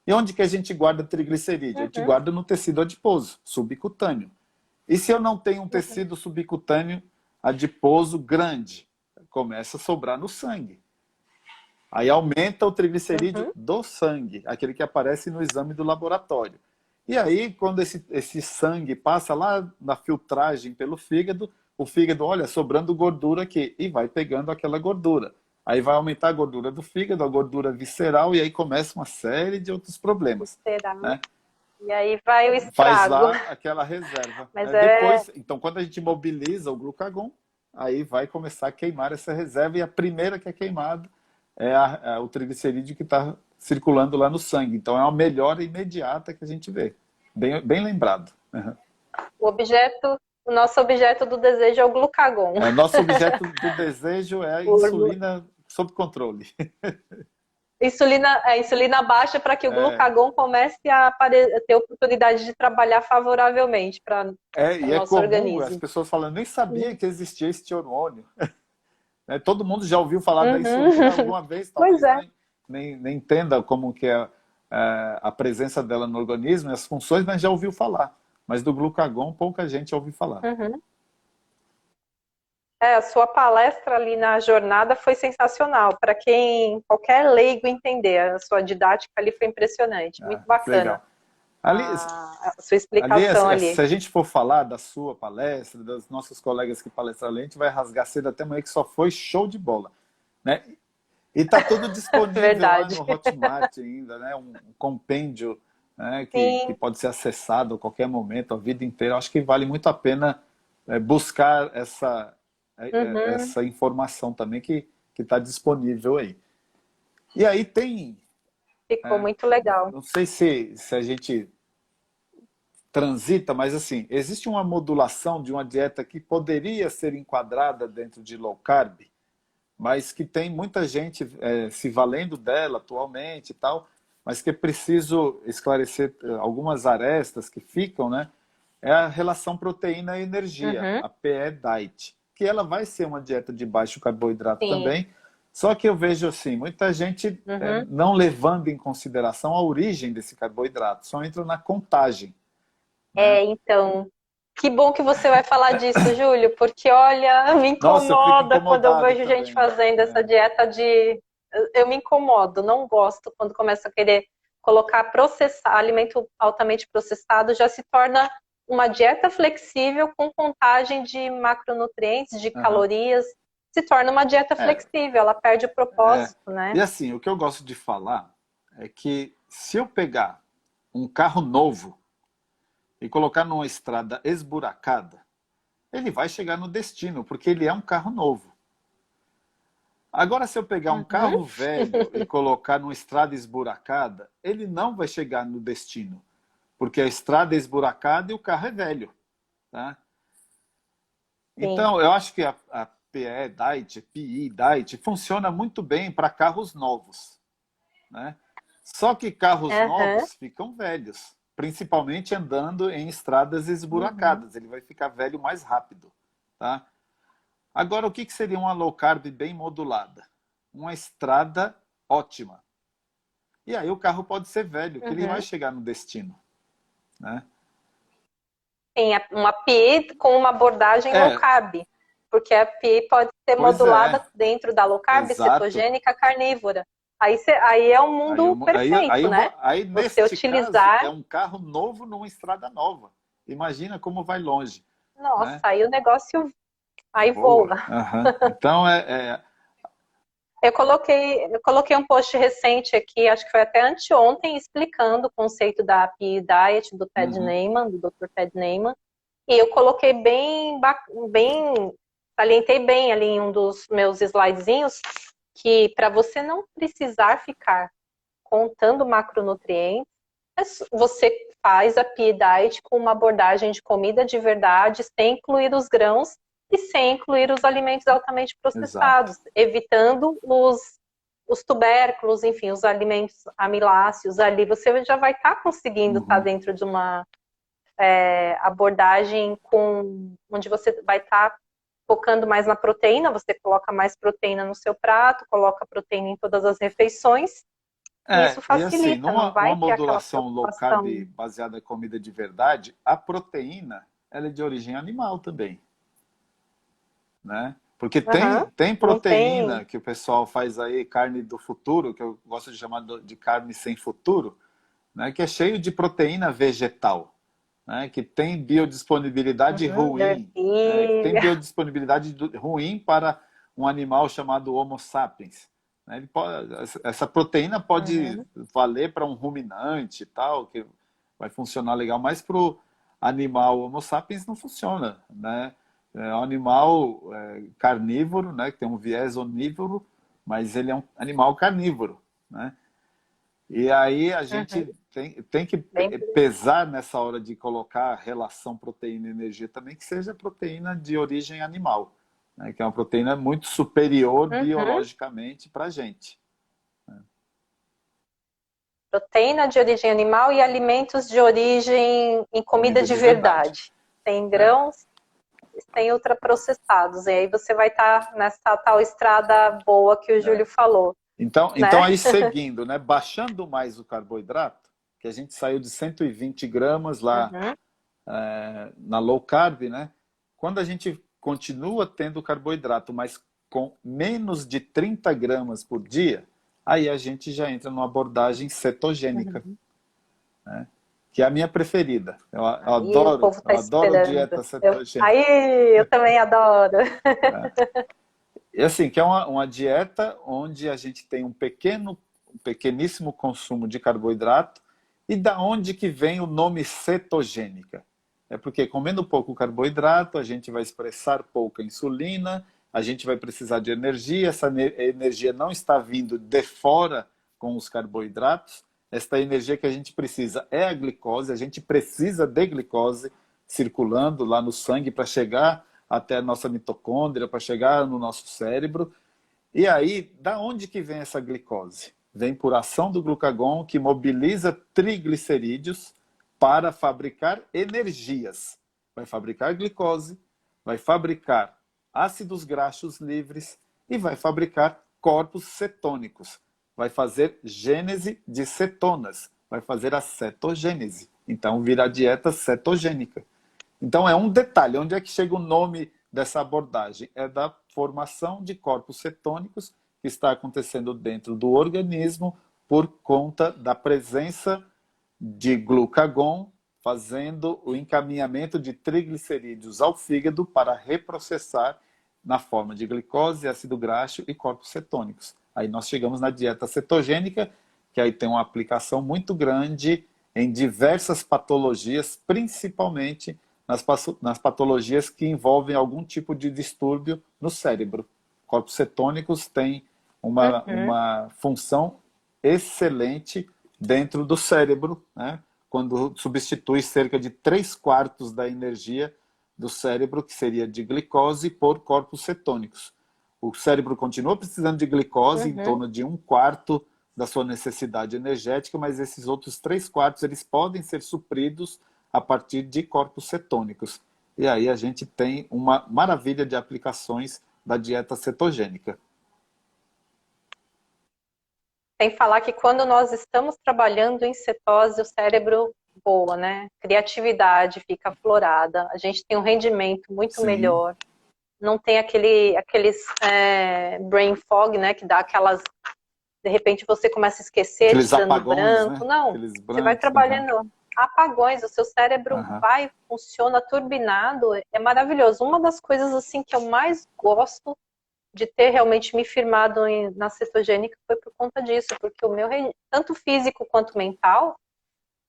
E onde que a gente guarda triglicerídeo? A gente Uhum. guarda no tecido adiposo, subcutâneo. E se eu não tenho um Uhum. tecido subcutâneo adiposo grande? Começa a sobrar no sangue. Aí aumenta o triglicerídeo Uhum. do sangue, aquele que aparece no exame do laboratório. E aí, quando esse sangue passa lá na filtragem pelo fígado, o fígado, olha, sobrando gordura aqui, e vai pegando aquela gordura. Aí vai aumentar a gordura do fígado, a gordura visceral, e aí começa uma série de outros problemas, Será? né? E aí vai o Faz estrago. lá aquela reserva. Mas Depois, então, quando a gente mobiliza o glucagon, aí vai começar a queimar essa reserva, e a primeira que é queimada é o triglicerídeo que está circulando lá no sangue. Então, é uma melhora imediata que a gente vê. Bem, bem lembrado. Uhum. o nosso objeto do desejo é o glucagon. O nosso objeto do desejo é a insulina sob controle. A insulina baixa para que o glucagon comece a ter oportunidade de trabalhar favoravelmente para o E é nosso comum, as organismo. pessoas falam, nem sabia que existia este hormônio. Todo mundo já ouviu falar da insulina Uhum. alguma vez, Pois talvez é. nem entenda como que é a presença dela no organismo e as funções, mas já ouviu falar. Mas do glucagon, pouca gente ouviu falar. Uhum. A sua palestra ali na jornada foi sensacional. Para qualquer leigo entender, a sua didática ali foi impressionante. Muito bacana Legal. Ali, a sua explicação ali. se a gente for falar da sua palestra, dos nossos colegas que palestraram ali, a gente vai rasgar cedo até amanhã, que só foi show de bola. Né? E está tudo disponível lá Verdade. no Hotmart ainda, né? Um compêndio, né? que Sim. pode ser acessado a qualquer momento, a vida inteira. Acho que vale muito a pena buscar Uhum. essa informação também que está disponível aí. E aí tem, Ficou muito legal. não sei se a gente transita, mas assim, existe uma modulação de uma dieta que poderia ser enquadrada dentro de low carb, mas que tem muita gente se valendo dela atualmente e tal, mas que é preciso esclarecer algumas arestas que ficam, né? É a relação proteína-energia, Uhum. a PE Diet, que ela vai ser uma dieta de baixo carboidrato Sim. também, só que eu vejo assim, muita gente Uhum. não levando em consideração a origem desse carboidrato, só entra na contagem, né? Então, que bom que você vai falar disso, Júlio, porque olha, me Nossa, eu fico incomoda quando eu incomodado vejo gente também. fazendo essa dieta de. Eu me incomodo, não gosto quando começa a querer colocar alimento altamente processado, já se torna uma dieta flexível com contagem de macronutrientes, de Aham. calorias. se torna uma dieta flexível, ela perde o propósito, né? E assim, o que eu gosto de falar é que se eu pegar um carro novo e colocar numa estrada esburacada, ele vai chegar no destino, porque ele é um carro novo. Agora, se eu pegar um carro velho e colocar numa estrada esburacada, ele não vai chegar no destino, porque a estrada é esburacada e o carro é velho. Tá? Então, eu acho que a PE Diet, PE Diet, funciona muito bem para carros novos. Né? Só que carros novos ficam velhos, principalmente andando em estradas esburacadas. Ele vai ficar velho mais rápido. Tá? Agora, o que seria uma low carb bem modulada? Uma estrada ótima. E aí o carro pode ser velho, que ele vai chegar no destino. Né? Sim, uma PI com uma abordagem low carb. Porque a PI pode ser modulada dentro da low carb, cetogênica, carnívora. Aí é um mundo perfeito, né? Aí nesse caso, é um carro novo numa estrada nova. Imagina como vai longe. Nossa, né? aí o negócio aí voa. Então, Eu coloquei um post recente aqui, acho que foi até anteontem, explicando o conceito da PE Diet, do Ted Naiman, do Dr. Ted Naiman. E eu coloquei salientei bem ali em um dos meus slidezinhos, que para você não precisar ficar contando macronutrientes, você faz a PE Diet com uma abordagem de comida de verdade, sem incluir os grãos e sem incluir os alimentos altamente processados, evitando os tubérculos, enfim, os alimentos amiláceos ali. Você já vai estar conseguindo estar dentro de uma abordagem onde você vai estar focando mais na proteína, você coloca mais proteína no seu prato, coloca proteína em todas as refeições. Isso facilita, e assim, não vai numa ter aquela modulação low carb baseada em comida de verdade, a proteína ela é de origem animal também. Né? Porque tem proteína que o pessoal faz aí, carne do futuro, que eu gosto de chamar de carne sem futuro, né? Que é cheio de proteína vegetal, né? Que tem biodisponibilidade ruim, que tem biodisponibilidade ruim para um animal chamado Homo sapiens. Né? Essa proteína pode valer para um ruminante e tal, que vai funcionar legal, mas para o animal Homo sapiens não funciona, né? É um animal carnívoro, né, que tem um viés onívoro, mas ele é um animal carnívoro. Né? E aí a gente tem que pesar nessa hora de colocar a relação proteína e energia também, que seja proteína de origem animal, né, que é uma proteína muito superior biologicamente para a gente. Proteína de origem animal e alimentos de origem em comida de verdade. Tem grãos, tem ultraprocessados. E aí você vai estar nessa tal estrada boa que o Júlio falou. Então aí seguindo, né? Baixando mais o carboidrato, que a gente saiu de 120 gramas lá na low carb, né? Quando a gente continua tendo carboidrato, mas com menos de 30 gramas por dia, aí a gente já entra numa abordagem cetogênica. Né? Que é a minha preferida. Eu adoro dieta cetogênica. Aí, eu também adoro. E assim, que é uma dieta onde a gente tem um pequeníssimo consumo de carboidrato. E da onde que vem o nome cetogênica? É porque comendo pouco carboidrato, a gente vai expressar pouca insulina, a gente vai precisar de energia, essa energia não está vindo de fora com os carboidratos. Esta energia que a gente precisa é a glicose, a gente precisa de glicose circulando lá no sangue para chegar até a nossa mitocôndria, para chegar no nosso cérebro. E aí, da onde que vem essa glicose? Vem por ação do glucagon, que mobiliza triglicerídeos para fabricar energias. Vai fabricar glicose, vai fabricar ácidos graxos livres e vai fabricar corpos cetônicos. Vai fazer gênese de cetonas, vai fazer a cetogênese. Então, vira a dieta cetogênica. Então, é um detalhe. Onde é que chega o nome dessa abordagem? É da formação de corpos cetônicos que está acontecendo dentro do organismo por conta da presença de glucagon, fazendo o encaminhamento de triglicerídeos ao fígado para reprocessar na forma de glicose, ácido graxo e corpos cetônicos. Aí nós chegamos na dieta cetogênica, que aí tem uma aplicação muito grande em diversas patologias, principalmente nas patologias que envolvem algum tipo de distúrbio no cérebro. Corpos cetônicos têm uma função excelente dentro do cérebro, né? Quando substitui cerca de 3/4 da energia do cérebro, que seria de glicose, por corpos cetônicos. O cérebro continua precisando de glicose, em torno de 1/4 da sua necessidade energética, mas esses outros 3/4 eles podem ser supridos a partir de corpos cetônicos. E aí a gente tem uma maravilha de aplicações da dieta cetogênica. Sem falar que quando nós estamos trabalhando em cetose, o cérebro voa, né? Criatividade fica aflorada, a gente tem um rendimento muito melhor. Não tem aqueles brain fog, né? Que dá aquelas... De repente você começa a esquecer, aqueles dando apagões, branco. né? Não, aqueles brancos, você vai trabalhando apagões, o seu cérebro vai, funciona turbinado, é maravilhoso. Uma das coisas assim que eu mais gosto de ter realmente me firmado na cetogênica foi por conta disso, porque o meu, tanto físico quanto mental,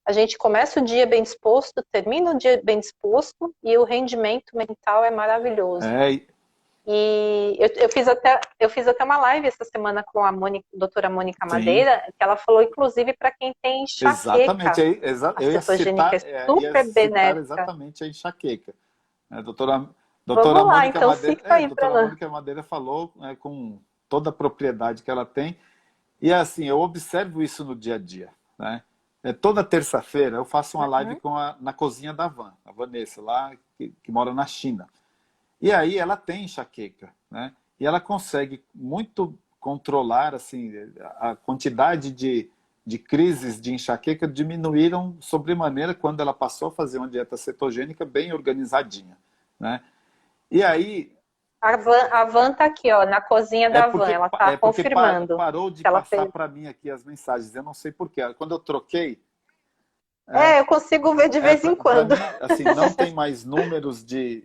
a gente começa o dia bem disposto, termina o dia bem disposto e o rendimento mental é maravilhoso. E eu fiz até uma live essa semana com a doutora Mônica Madeira, que ela falou, inclusive, para quem tem enxaqueca. Exatamente, eu ia citar, exatamente a enxaqueca. Doutora Vamos lá, Mônica então Madeira, fica aí doutora Mônica Madeira falou com toda a propriedade que ela tem. E assim, eu observo isso no dia a dia, né? Toda terça-feira eu faço uma live na cozinha da Van, a Vanessa, lá que mora na China. E aí ela tem enxaqueca, né? E ela consegue muito controlar, assim, a quantidade de crises de enxaqueca diminuíram sobremaneira quando ela passou a fazer uma dieta cetogênica bem organizadinha, né? E aí... A Van tá aqui, ó, na cozinha da Van, ela tá confirmando. Parou de passar para mim aqui as mensagens, eu não sei porquê. Quando eu troquei... eu consigo ver de vez em quando. Mim, assim, não tem mais números de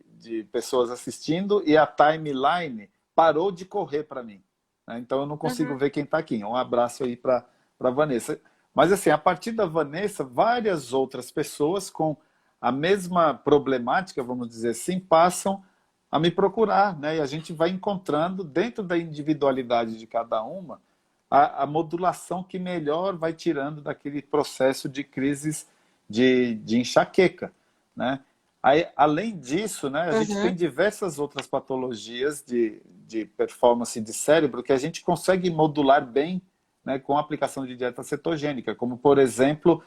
pessoas assistindo e a timeline parou de correr para mim, né? Então eu não consigo ver quem está aqui. Um abraço aí para a Vanessa. Mas assim, a partir da Vanessa, várias outras pessoas com a mesma problemática, vamos dizer assim, passam a me procurar, né? E a gente vai encontrando dentro da individualidade de cada uma a modulação que melhor vai tirando daquele processo de crises de enxaqueca, né? Aí, além disso, né, a gente tem diversas outras patologias de performance de cérebro que a gente consegue modular bem, né, com a aplicação de dieta cetogênica, como, por exemplo,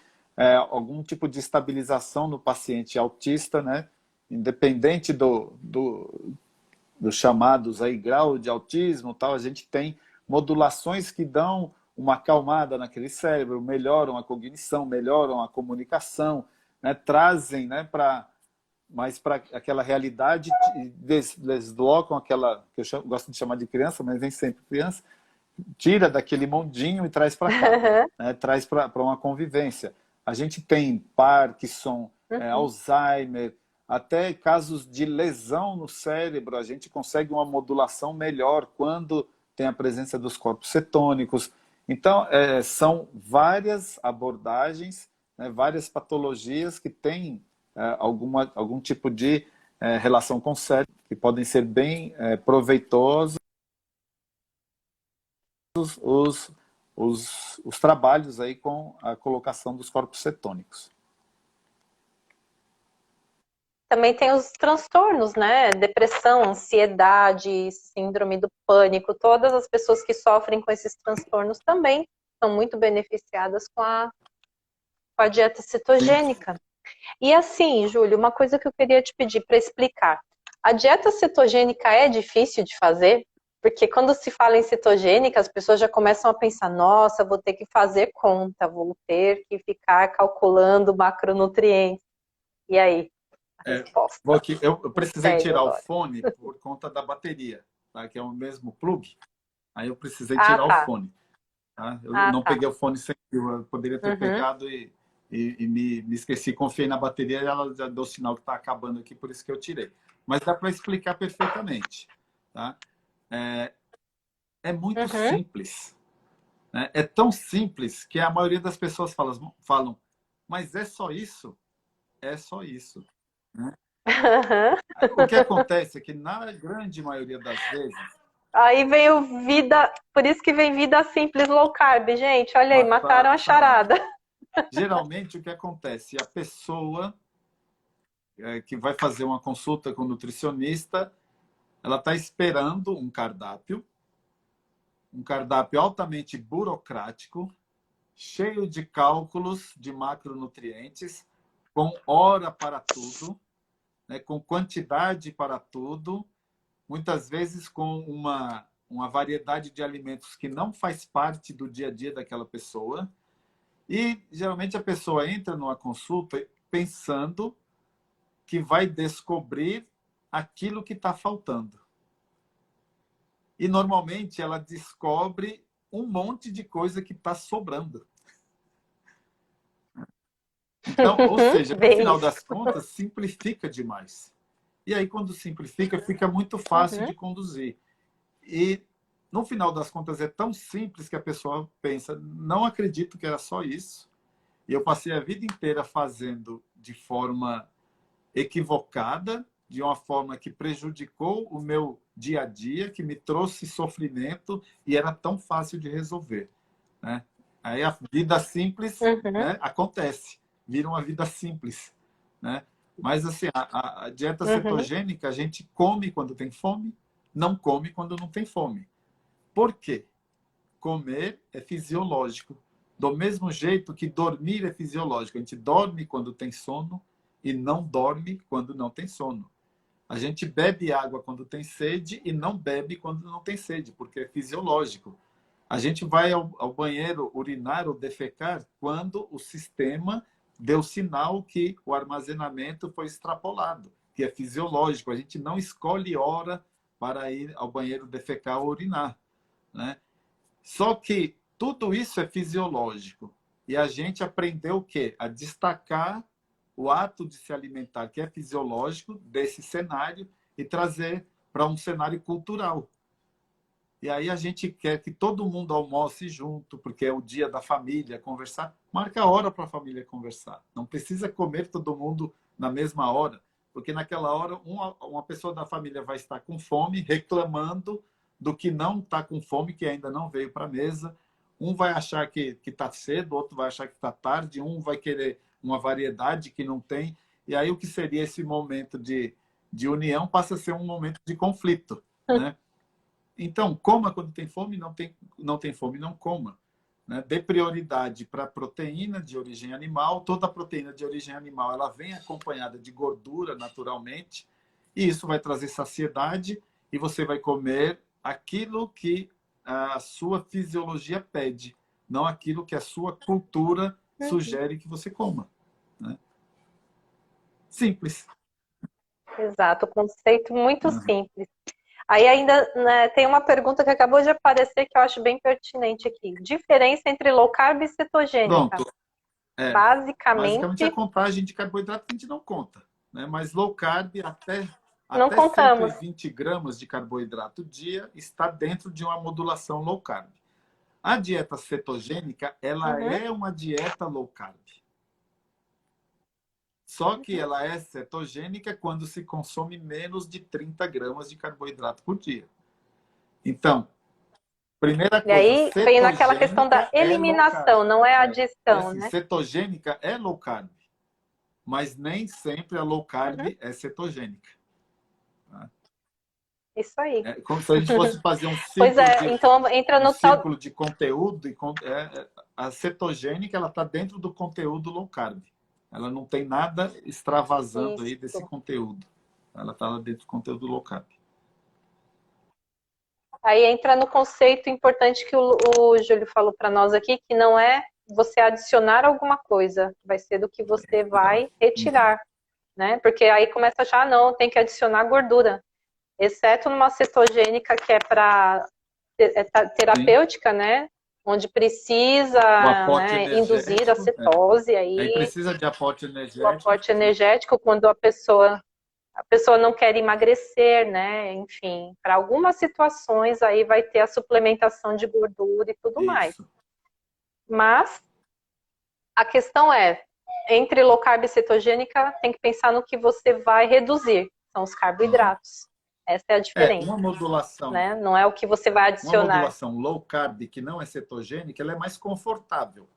algum tipo de estabilização no paciente autista, né, independente dos chamados aí, grau de autismo, tal, a gente tem modulações que dão uma acalmada naquele cérebro, melhoram a cognição, melhoram a comunicação, né, trazem, né, mais para aquela realidade, deslocam aquela, que eu gosto de chamar de criança, mas nem sempre criança, tira daquele mundinho e traz para cá, né, traz para uma convivência. A gente tem Parkinson, Alzheimer, até casos de lesão no cérebro, a gente consegue uma modulação melhor quando tem a presença dos corpos cetônicos. Então, são várias abordagens, né, várias patologias que têm algum tipo de relação com o cérebro, que podem ser bem proveitosos os trabalhos aí com a colocação dos corpos cetônicos. Também tem os transtornos, né? Depressão, ansiedade, síndrome do pânico. Todas as pessoas que sofrem com esses transtornos também são muito beneficiadas com a dieta cetogênica. Sim. E assim, Júlio, uma coisa que eu queria te pedir para explicar. A dieta cetogênica é difícil de fazer? Porque quando se fala em cetogênica, as pessoas já começam a pensar, nossa, vou ter que fazer conta, vou ter que ficar calculando macronutrientes. E aí? Eu precisei tirar o fone por conta da bateria, tá? Que é o mesmo plug. Aí eu precisei tirar o fone. Tá? Eu não peguei o fone sem fio. Eu poderia ter pegado e me esqueci. Confiei na bateria e ela já deu sinal que está acabando aqui, por isso que eu tirei. Mas dá para explicar perfeitamente. tá? É muito Uhum. simples, né? É tão simples que a maioria das pessoas falam, mas é só isso? É só isso, né? Aham. O que acontece é que, na grande maioria das vezes, Aí vem o vida, por isso que vem vida simples low carb, gente. Olha aí, mataram mataram a a charada. charada. Geralmente, o que acontece? A pessoa que vai fazer uma consulta com o nutricionista, ela está esperando um cardápio altamente burocrático, cheio de cálculos de macronutrientes, com hora para tudo, né, com quantidade para tudo, muitas vezes com uma variedade de alimentos que não faz parte do dia a dia daquela pessoa. E geralmente a pessoa entra numa consulta pensando que vai descobrir aquilo que está faltando. E normalmente ela descobre um monte de coisa que está sobrando. Então, ou seja, no Bem final isso. das contas, simplifica demais. E aí, quando simplifica, fica muito fácil Uhum. de conduzir. E, no final das contas, é tão simples que a pessoa pensa, não acredito que era só isso. E eu passei a vida inteira fazendo de forma equivocada, de uma forma que prejudicou o meu dia a dia, que me trouxe sofrimento e era tão fácil de resolver, né? Aí a vida simples, Uhum. né, acontece, vira uma vida simples, né? Mas assim, a dieta Uhum. cetogênica, a gente come quando tem fome, não come quando não tem fome. Por quê? Comer é fisiológico. Do mesmo jeito que dormir é fisiológico. A gente dorme quando tem sono e não dorme quando não tem sono. A gente bebe água quando tem sede e não bebe quando não tem sede, porque é fisiológico. A gente vai ao banheiro urinar ou defecar quando o sistema deu sinal que o armazenamento foi extrapolado, que é fisiológico. A gente não escolhe hora para ir ao banheiro defecar ou urinar, né? Só que tudo isso é fisiológico. E a gente aprendeu o quê? A destacar o ato de se alimentar, que é fisiológico, desse cenário e trazer para um cenário cultural. E aí a gente quer que todo mundo almoce junto, porque é o dia da família, conversar. Marca a hora para a família conversar. Não precisa comer todo mundo na mesma hora, porque naquela hora uma pessoa da família vai estar com fome, reclamando do que não está com fome, que ainda não veio para a mesa. Um vai achar que está cedo, outro vai achar que está tarde, um vai querer uma variedade que não tem. E aí o que seria esse momento de união passa a ser um momento de conflito, né? Então, coma quando tem fome, não tem fome, não coma, né? Dê prioridade para a proteína de origem animal. Toda proteína de origem animal ela vem acompanhada de gordura naturalmente, e isso vai trazer saciedade e você vai comer aquilo que a sua fisiologia pede, não aquilo que a sua cultura Uhum. sugere que você coma, né? Simples. Exato, conceito muito Uhum. simples. Aí ainda, né, tem uma pergunta que acabou de aparecer que eu acho bem pertinente aqui. Diferença entre low carb e cetogênica. Pronto. É, basicamente, a Basicamente, contagem de carboidrato a gente não conta, né? Mas low carb, não até contamos. 120 gramas de carboidrato dia está dentro de uma modulação low carb. A dieta cetogênica, ela Uhum. é uma dieta low carb. Só que Uhum. ela é cetogênica quando se consome menos de 30 gramas de carboidrato por dia. Então, primeira E coisa, aí vem naquela questão da cetogênica é low carb. eliminação, não é É adição, assim, né? cetogênica é low carb, mas nem sempre a low carb Uhum. é cetogênica. Tá? Isso aí. É como se a gente fosse fazer Pois é, então entra um no tal. círculo de conteúdo e a cetogênica ela está dentro do conteúdo low carb. Ela não tem nada extravasando aí desse Isso. conteúdo. Ela está lá dentro do conteúdo low carb. Aí entra no conceito importante que o Júlio falou para nós aqui, que não é você adicionar alguma coisa, vai ser do que você Legal. vai retirar, né? Porque aí começa a achar, ah, não, tem que adicionar gordura. Exceto numa cetogênica que é para Sim. terapêutica, né? Onde precisa, O aporte né, induzir a energético, cetose, aí aí precisa de aporte o energético. aporte energético, quando a pessoa a pessoa não quer emagrecer, né? Enfim, para algumas situações aí vai ter a suplementação de gordura e tudo mais. Isso. Mas a questão é, entre low carb e cetogênica, tem que pensar no que você vai reduzir, são os Uhum. carboidratos. Essa é a diferença, né? Não é o que você vai uma adicionar. modulação low carb que não é cetogênica, ela é mais confortável.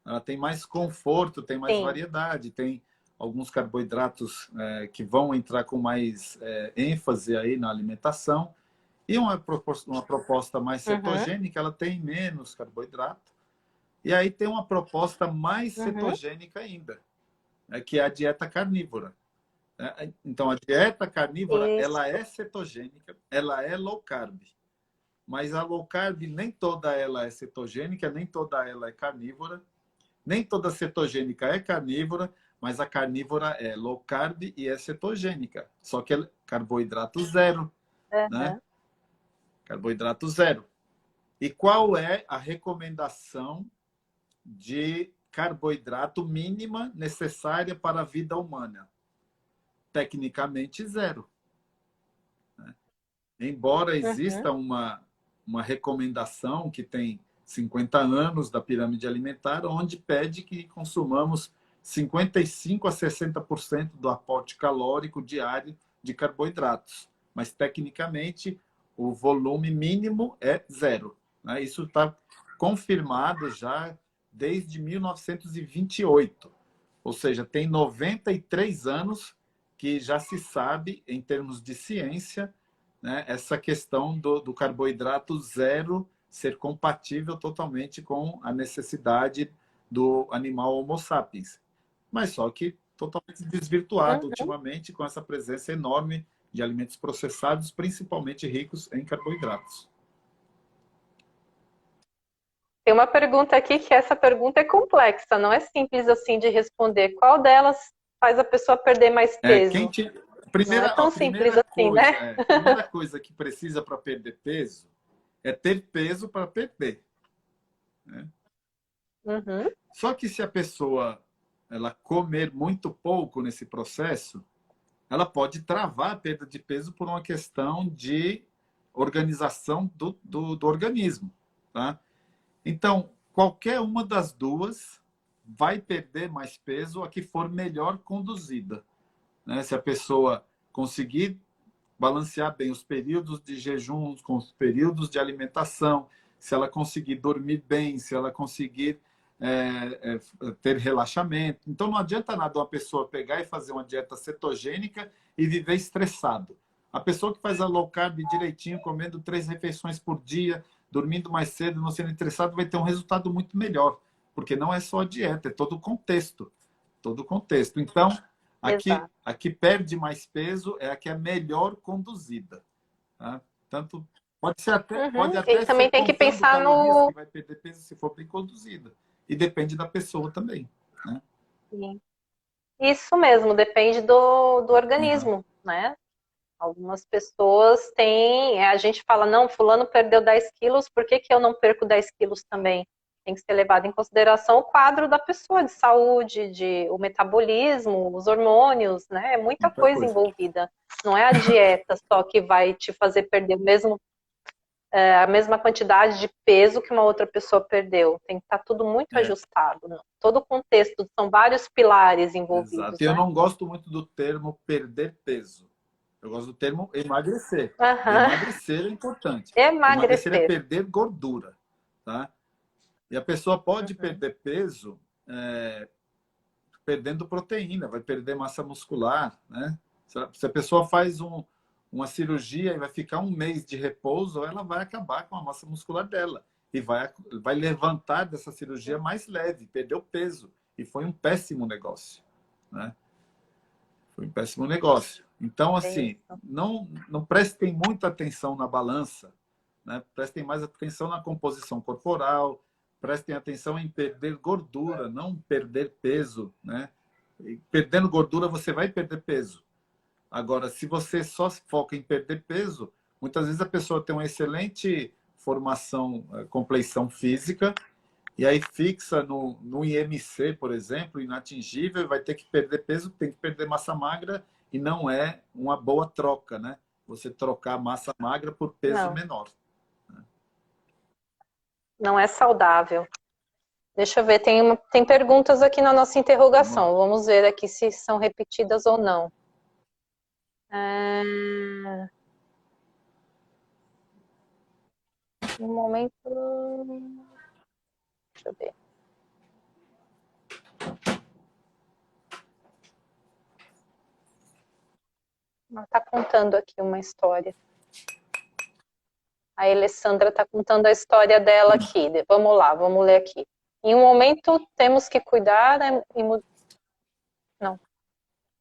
Ela tem mais conforto, tem mais Sim. variedade, tem alguns carboidratos que vão entrar com mais ênfase aí na alimentação. E uma proposta mais Uhum. cetogênica, ela tem menos carboidrato. E aí tem uma proposta mais Uhum. cetogênica ainda, que é a dieta carnívora. Então, a dieta carnívora, ela Isso. é cetogênica, ela é low carb. Mas a low carb, nem toda ela é cetogênica, nem toda ela é carnívora. Nem toda cetogênica é carnívora, mas a carnívora é low carb e é cetogênica. Só que é carboidrato zero, né? Uhum. Carboidrato zero. E qual é a recomendação de carboidrato mínima necessária para a vida humana? Tecnicamente zero. Embora Uhum. exista uma recomendação que tem 50 anos da pirâmide alimentar, onde pede que consumamos 55 a 60% do aporte calórico diário de carboidratos. Mas, tecnicamente, o volume mínimo é zero. Né? Isso está confirmado já desde 1928. Ou seja, tem 93 anos que já se sabe, em termos de ciência, né, essa questão do carboidrato zero ser compatível totalmente com a necessidade do animal Homo sapiens. Mas só que totalmente desvirtuado Uhum. ultimamente com essa presença enorme de alimentos processados, principalmente ricos em carboidratos. Tem uma pergunta aqui que essa pergunta é complexa, não é simples assim de responder. Qual delas faz a pessoa perder mais Quem peso? te... Não é a tão simples assim, né? primeira coisa que precisa para perder peso é ter peso para perder. Né? Uhum. Só que se a pessoa ela comer muito pouco nesse processo, ela pode travar a perda de peso por uma questão de organização do organismo. Tá? Então, qualquer uma das duas vai perder mais peso a que for melhor conduzida. Né? Se a pessoa conseguir balancear bem os períodos de jejum com os períodos de alimentação, se ela conseguir dormir bem, se ela conseguir ter relaxamento. Então, não adianta nada uma pessoa pegar e fazer uma dieta cetogênica e viver estressado. A pessoa que faz a low carb direitinho, comendo 3 refeições por dia, dormindo mais cedo, não sendo estressado, vai ter um resultado muito melhor. Porque não é só a dieta, é todo o contexto. Todo o contexto. Então, Exato. a que perde mais peso é a que é melhor conduzida. Tá? Tanto, pode Uhum. E até também ser tem que contando pensar calorias que no. vai perder peso se for bem conduzida. E depende da pessoa também. Né? Isso mesmo, depende do Uhum. organismo, né? Algumas pessoas têm. A gente fala, não, fulano perdeu 10 quilos, por que que eu não perco 10 quilos também? Tem que ser levado em consideração o quadro da pessoa, de saúde, o metabolismo, os hormônios, né? É muita Muita coisa coisa. envolvida. Não é a dieta só que vai te fazer perder a mesma quantidade de peso que uma outra pessoa perdeu. Tem que estar tudo muito É, ajustado. Né? Todo o contexto, são vários pilares envolvidos, exato. E eu né? não gosto muito do termo perder peso. Eu gosto do termo emagrecer. Aham. Emagrecer é importante. Emagrecer é Emagrecer. perder gordura. Tá? E a pessoa pode Uhum. perder peso perdendo proteína, vai perder massa muscular, né? Se a pessoa faz uma cirurgia e vai ficar um mês de repouso, ela vai acabar com a massa muscular dela e vai levantar dessa cirurgia mais leve, perdeu peso e foi um péssimo negócio, né? Foi um péssimo negócio. Então, É assim, isso. não prestem muita atenção na balança, né? Prestem mais atenção na composição corporal, prestem atenção em perder gordura, não perder peso, né? E perdendo gordura, você vai perder peso. Agora, se você só se foca em perder peso, muitas vezes a pessoa tem uma excelente formação, compleição física, e aí fixa no IMC, por exemplo, inatingível, vai ter que perder peso, tem que perder massa magra e não é uma boa troca, né? Você trocar massa magra por peso Não, menor. não é saudável. Deixa eu ver, tem perguntas aqui na nossa Vamos lá. interrogação. Vamos ver aqui se são repetidas ou não. É... Um momento. Deixa eu ver. Ela está contando aqui uma história. A Alessandra está contando a história dela aqui. Vamos lá, vamos ler aqui. Em um momento temos que cuidar e não.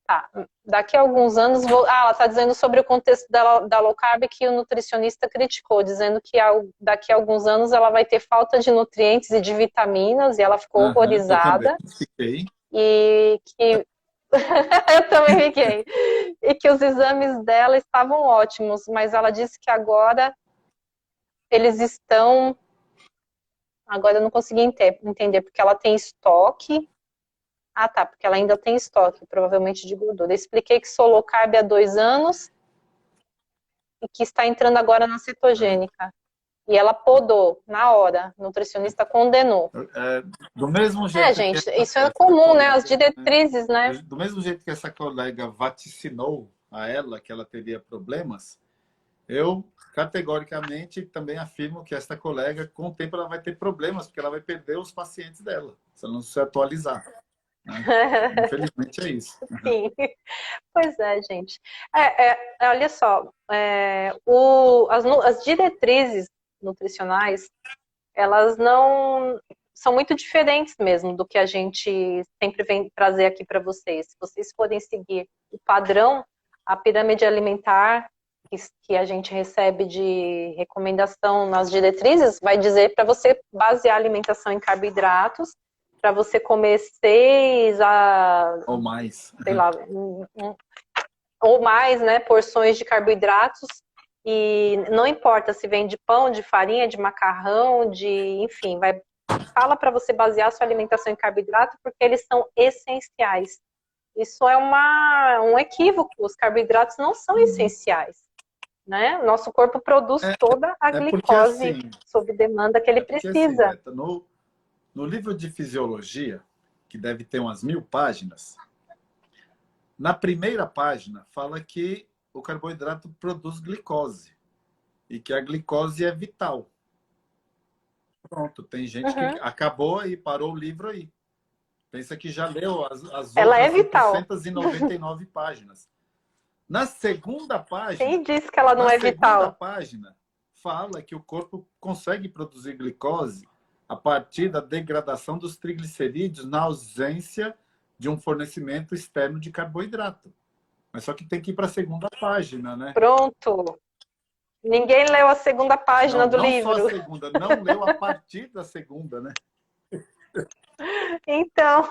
Tá. Daqui a alguns anos, ela está dizendo sobre o contexto da low carb que o nutricionista criticou, dizendo que daqui a alguns anos ela vai ter falta de nutrientes e de vitaminas, e ela ficou Eu também horrorizada. fiquei. E que eu também fiquei. E que os exames dela estavam ótimos, mas ela disse que agora eles estão. Agora eu não consegui entender, porque ela tem estoque. Ah, tá, porque ela ainda tem estoque, provavelmente de gordura. Eu expliquei que sou low carb há 2 anos e que está entrando agora na cetogênica. E ela podou na hora. O nutricionista condenou. Do mesmo jeito que Gente, isso é essa comum, né? colega, As diretrizes, né? do mesmo jeito que essa colega vaticinou a ela que ela teria problemas, eu categoricamente também afirmo que esta colega, com o tempo, ela vai ter problemas, porque ela vai perder os pacientes dela, se ela não se atualizar. Né? Infelizmente é isso. Sim. Pois é, gente. Olha só, as diretrizes nutricionais, elas não são muito diferentes mesmo do que a gente sempre vem trazer aqui para vocês. Se vocês forem seguir o padrão, a pirâmide alimentar que a gente recebe de recomendação nas diretrizes, vai dizer para você basear a alimentação em carboidratos, para você comer 6 a, Ou mais. sei lá, ou mais, né, porções de carboidratos, e não importa se vem de pão, de farinha, de macarrão, enfim, fala para você basear a sua alimentação em carboidrato, porque eles são essenciais. Isso é um equívoco, os carboidratos não são essenciais, né? Nosso corpo produz toda a Porque glicose assim, sob demanda que ele precisa. Beta, no livro de fisiologia, que deve ter umas 1000 páginas, na primeira página fala que o carboidrato produz glicose e que a glicose é vital. Pronto, tem gente que acabou e parou o livro aí. Pensa que já leu as Ela é outras vital. 899 páginas. Na segunda página... Quem disse que ela não é vital? Na segunda página, fala que o corpo consegue produzir glicose a partir da degradação dos triglicerídeos na ausência de um fornecimento externo de carboidrato. Mas só que tem que ir para a segunda página, né? Pronto. Ninguém leu a segunda página do livro. Não só a segunda, não leu a partir da segunda, né? Então,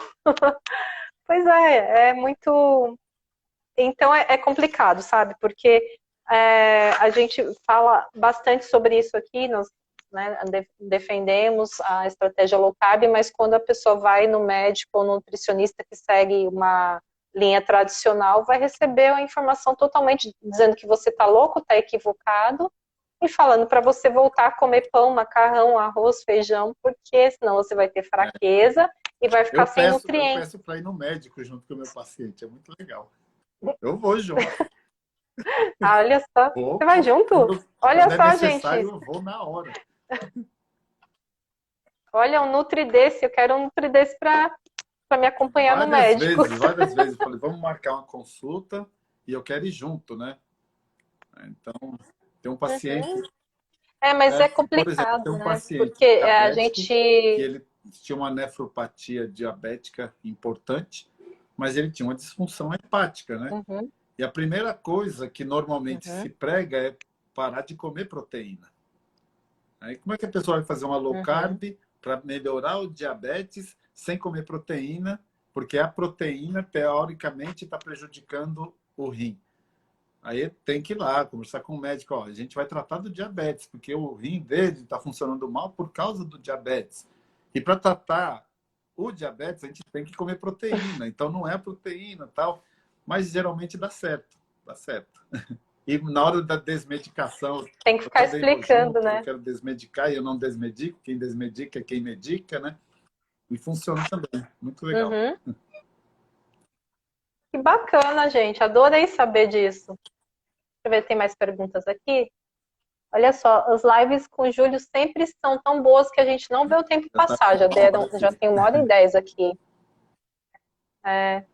pois é muito... Então é complicado, sabe? Porque a gente fala bastante sobre isso aqui, nós, né, defendemos a estratégia low carb, mas quando a pessoa vai no médico ou no nutricionista que segue uma linha tradicional, vai receber a informação totalmente dizendo que você está louco, está equivocado, e falando para você voltar a comer pão, macarrão, arroz, feijão, porque senão você vai ter fraqueza e vai ficar sem nutrientes. Eu peço para ir no médico junto com o meu paciente, é muito legal. Eu vou junto. Olha só, você vai junto? Olha só, gente. Eu vou na hora. Olha, um Nutri desse, eu quero um Nutri desse para me acompanhar no médico. Várias vezes. Eu falei, vamos marcar uma consulta e eu quero ir junto, né? Então, tem um paciente... Mas é complicado, por exemplo, tem um né? paciente Porque a gente... que ele tinha uma nefropatia diabética importante, mas ele tinha uma disfunção hepática, né? E a primeira coisa que normalmente se prega é parar de comer proteína. Aí como é que a pessoa vai fazer uma low carb para melhorar o diabetes sem comer proteína? Porque a proteína, teoricamente, está prejudicando o rim. Aí tem que ir lá, conversar com o médico. Ó, a gente vai tratar do diabetes, porque o rim dele está funcionando mal por causa do diabetes. E para tratar o diabetes, a gente tem que comer proteína. Então, não é a proteína tal. mas geralmente dá certo, dá certo. E na hora da desmedicação, Tem que eu ficar também vou explicando, junto, eu né? quero desmedicar e eu não desmedico, quem desmedica é quem medica, né? E funciona também, muito legal. Uhum. Que bacana, gente. Adorei saber disso. Deixa eu ver, tem mais perguntas aqui. Olha só, as lives com o Júlio sempre são tão boas que a gente não vê o tempo Já tá passar. Já aqui. tem 1h10 aqui. É,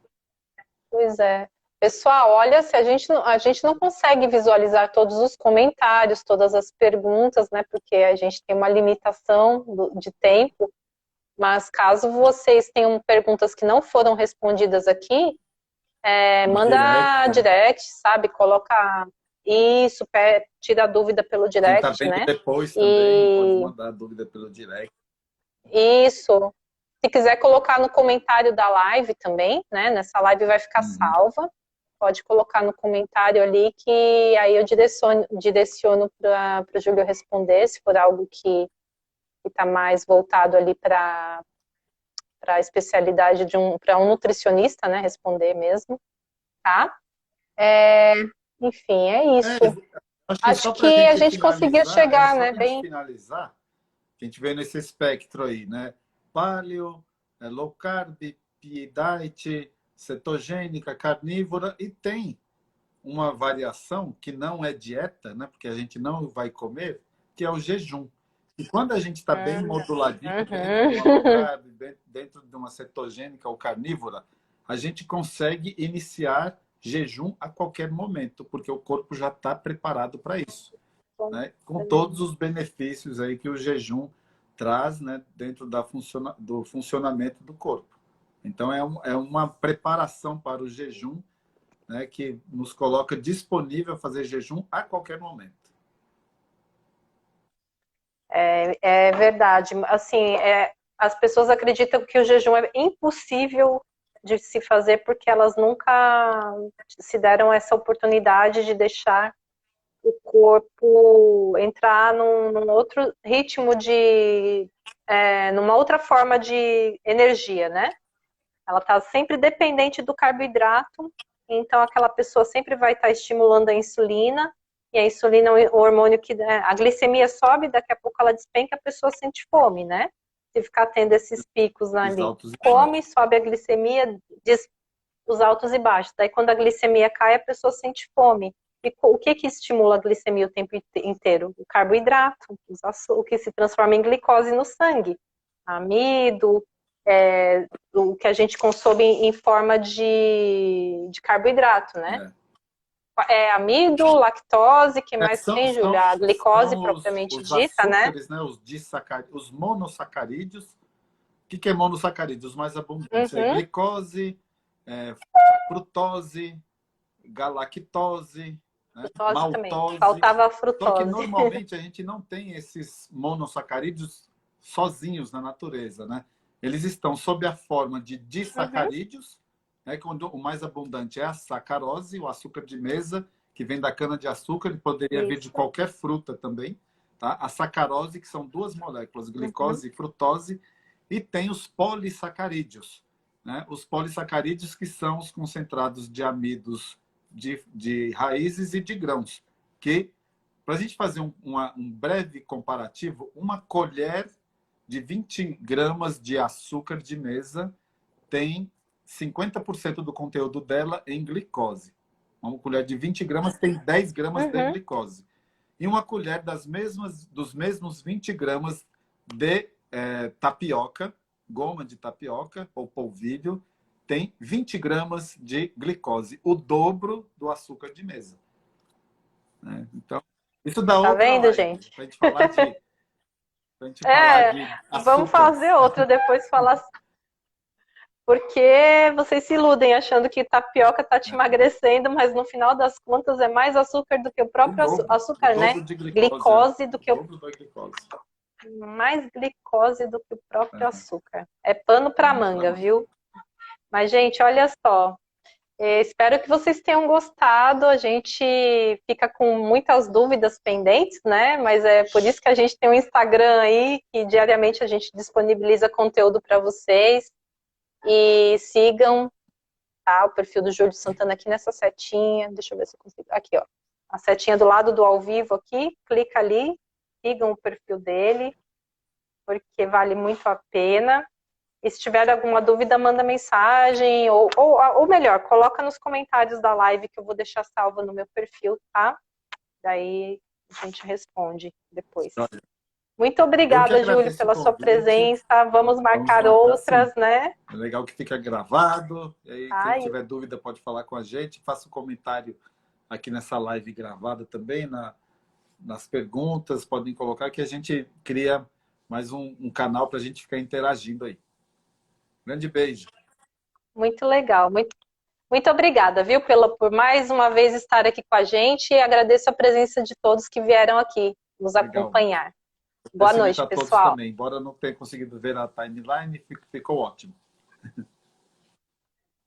pois é. Pessoal, olha, se a gente não consegue visualizar todos os comentários, todas as perguntas, né? Porque a gente tem uma limitação de tempo. Mas caso vocês tenham perguntas que não foram respondidas aqui, No manda direct, né? direct, sabe? Coloca isso, tira a dúvida pelo Quem está direct, vendo né? depois também pode E mandar dúvida pelo direct. isso. Se quiser colocar no comentário da live também, né? Nessa live vai ficar salva. Pode colocar no comentário ali que aí eu direciono para o Júlio responder, se for algo que está mais voltado ali para a especialidade para um nutricionista, né? Responder mesmo, tá? Enfim, é isso. Acho que Acho só para que a gente conseguia chegar, só né? para a gente Bem. finalizar, que a gente vê nesse espectro aí, né? Paleo, low carb, diet, cetogênica, carnívora, e tem uma variação que não é dieta, né? Porque a gente não vai comer, que é o jejum. E quando a gente está bem moduladinho dentro de uma low carb, dentro de uma cetogênica ou carnívora, a gente consegue iniciar jejum a qualquer momento, porque o corpo já está preparado para isso, né? Com todos os benefícios aí que o jejum traz, né? Dentro do funcionamento do corpo. Então, é uma preparação para o jejum, né? Que nos coloca disponível a fazer jejum a qualquer momento. É verdade. Assim, as pessoas acreditam que o jejum é impossível de se fazer porque elas nunca se deram essa oportunidade de deixar o corpo entrar num outro ritmo numa outra forma de energia, né? Ela está sempre dependente do carboidrato, então aquela pessoa sempre vai estar estimulando a insulina, e a insulina é o hormônio que a glicemia sobe, daqui a pouco ela despenca, a pessoa sente fome, né? Se ficar tendo esses picos Os ali, altos e come, baixos. sobe a glicemia, os altos e baixos. Daí quando a glicemia cai, a pessoa sente fome. E o que estimula a glicemia o tempo inteiro? O carboidrato, o que se transforma em glicose no sangue. Amido, o que a gente consome em forma de carboidrato, né? Amido, lactose, que mais tem, Júlia? A glicose propriamente Os dita, né? açúcares, né? Os monossacarídeos. O que é monossacarídeos? Os mais abundantes. É glicose, frutose, galactose, né? Frutose também. Maltose. Faltava a Só que frutose. normalmente a gente não tem esses monossacarídeos sozinhos na natureza, né? Eles estão sob a forma de disacarídeos, né? Quando o mais abundante é a sacarose, o açúcar de mesa, que vem da cana-de-açúcar, ele poderia vir de qualquer fruta também, tá? A sacarose, que são duas moléculas, glicose e frutose, e tem os polissacarídeos, né? Os polissacarídeos, que são os concentrados de amidos de raízes e de grãos, que, para a gente fazer um breve comparativo, uma colher de 20 gramas de açúcar de mesa tem 50% do conteúdo dela em glicose. Uma colher de 20 gramas tem 10 gramas de glicose. E uma colher dos mesmos 20 gramas de tapioca, goma de tapioca ou polvilho, tem 20 gramas de glicose, o dobro do açúcar de mesa. Então, isso dá Tá outra vendo, live, gente? para a gente falar de Vamos açúcares. fazer outra depois falar. Porque vocês se iludem achando que tapioca tá te emagrecendo, mas no final das contas é mais açúcar do que o próprio açúcar, o né? dobro de Glicose do que o dobro da glicose. mais glicose do que o próprio açúcar. É pano para manga, viu? Mas, gente, olha só. Espero que vocês tenham gostado. A gente fica com muitas dúvidas pendentes, né? Mas é por isso que a gente tem um Instagram aí, que diariamente a gente disponibiliza conteúdo para vocês. E sigam tá? O perfil do Júlio Santana aqui nessa setinha. Deixa eu ver se eu consigo. Aqui, ó. A setinha do lado do ao vivo aqui. Clica ali, sigam o perfil dele, porque vale muito a pena. E se tiver alguma dúvida, manda mensagem, ou melhor, coloca nos comentários da live que eu vou deixar salva no meu perfil, tá? Daí a gente responde depois. Muito obrigada, Júlio, pela sua presença. Vamos marcar outras, sim. né? É legal que fica gravado. E aí, Ai. quem tiver dúvida pode falar com a gente. Faça um comentário aqui nessa live gravada também, nas perguntas. Podem colocar que a gente cria mais um canal para a gente ficar interagindo aí. Grande beijo. Muito legal. Muito obrigada, viu, por mais uma vez estar aqui com a gente e agradeço a presença de todos que vieram aqui nos acompanhar. Boa noite, pessoal. Também. Embora não tenha conseguido ver a timeline, ficou ótimo.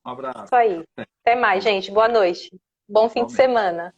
Um abraço. Isso aí. Até mais, gente. Boa noite. Bom fim de semana.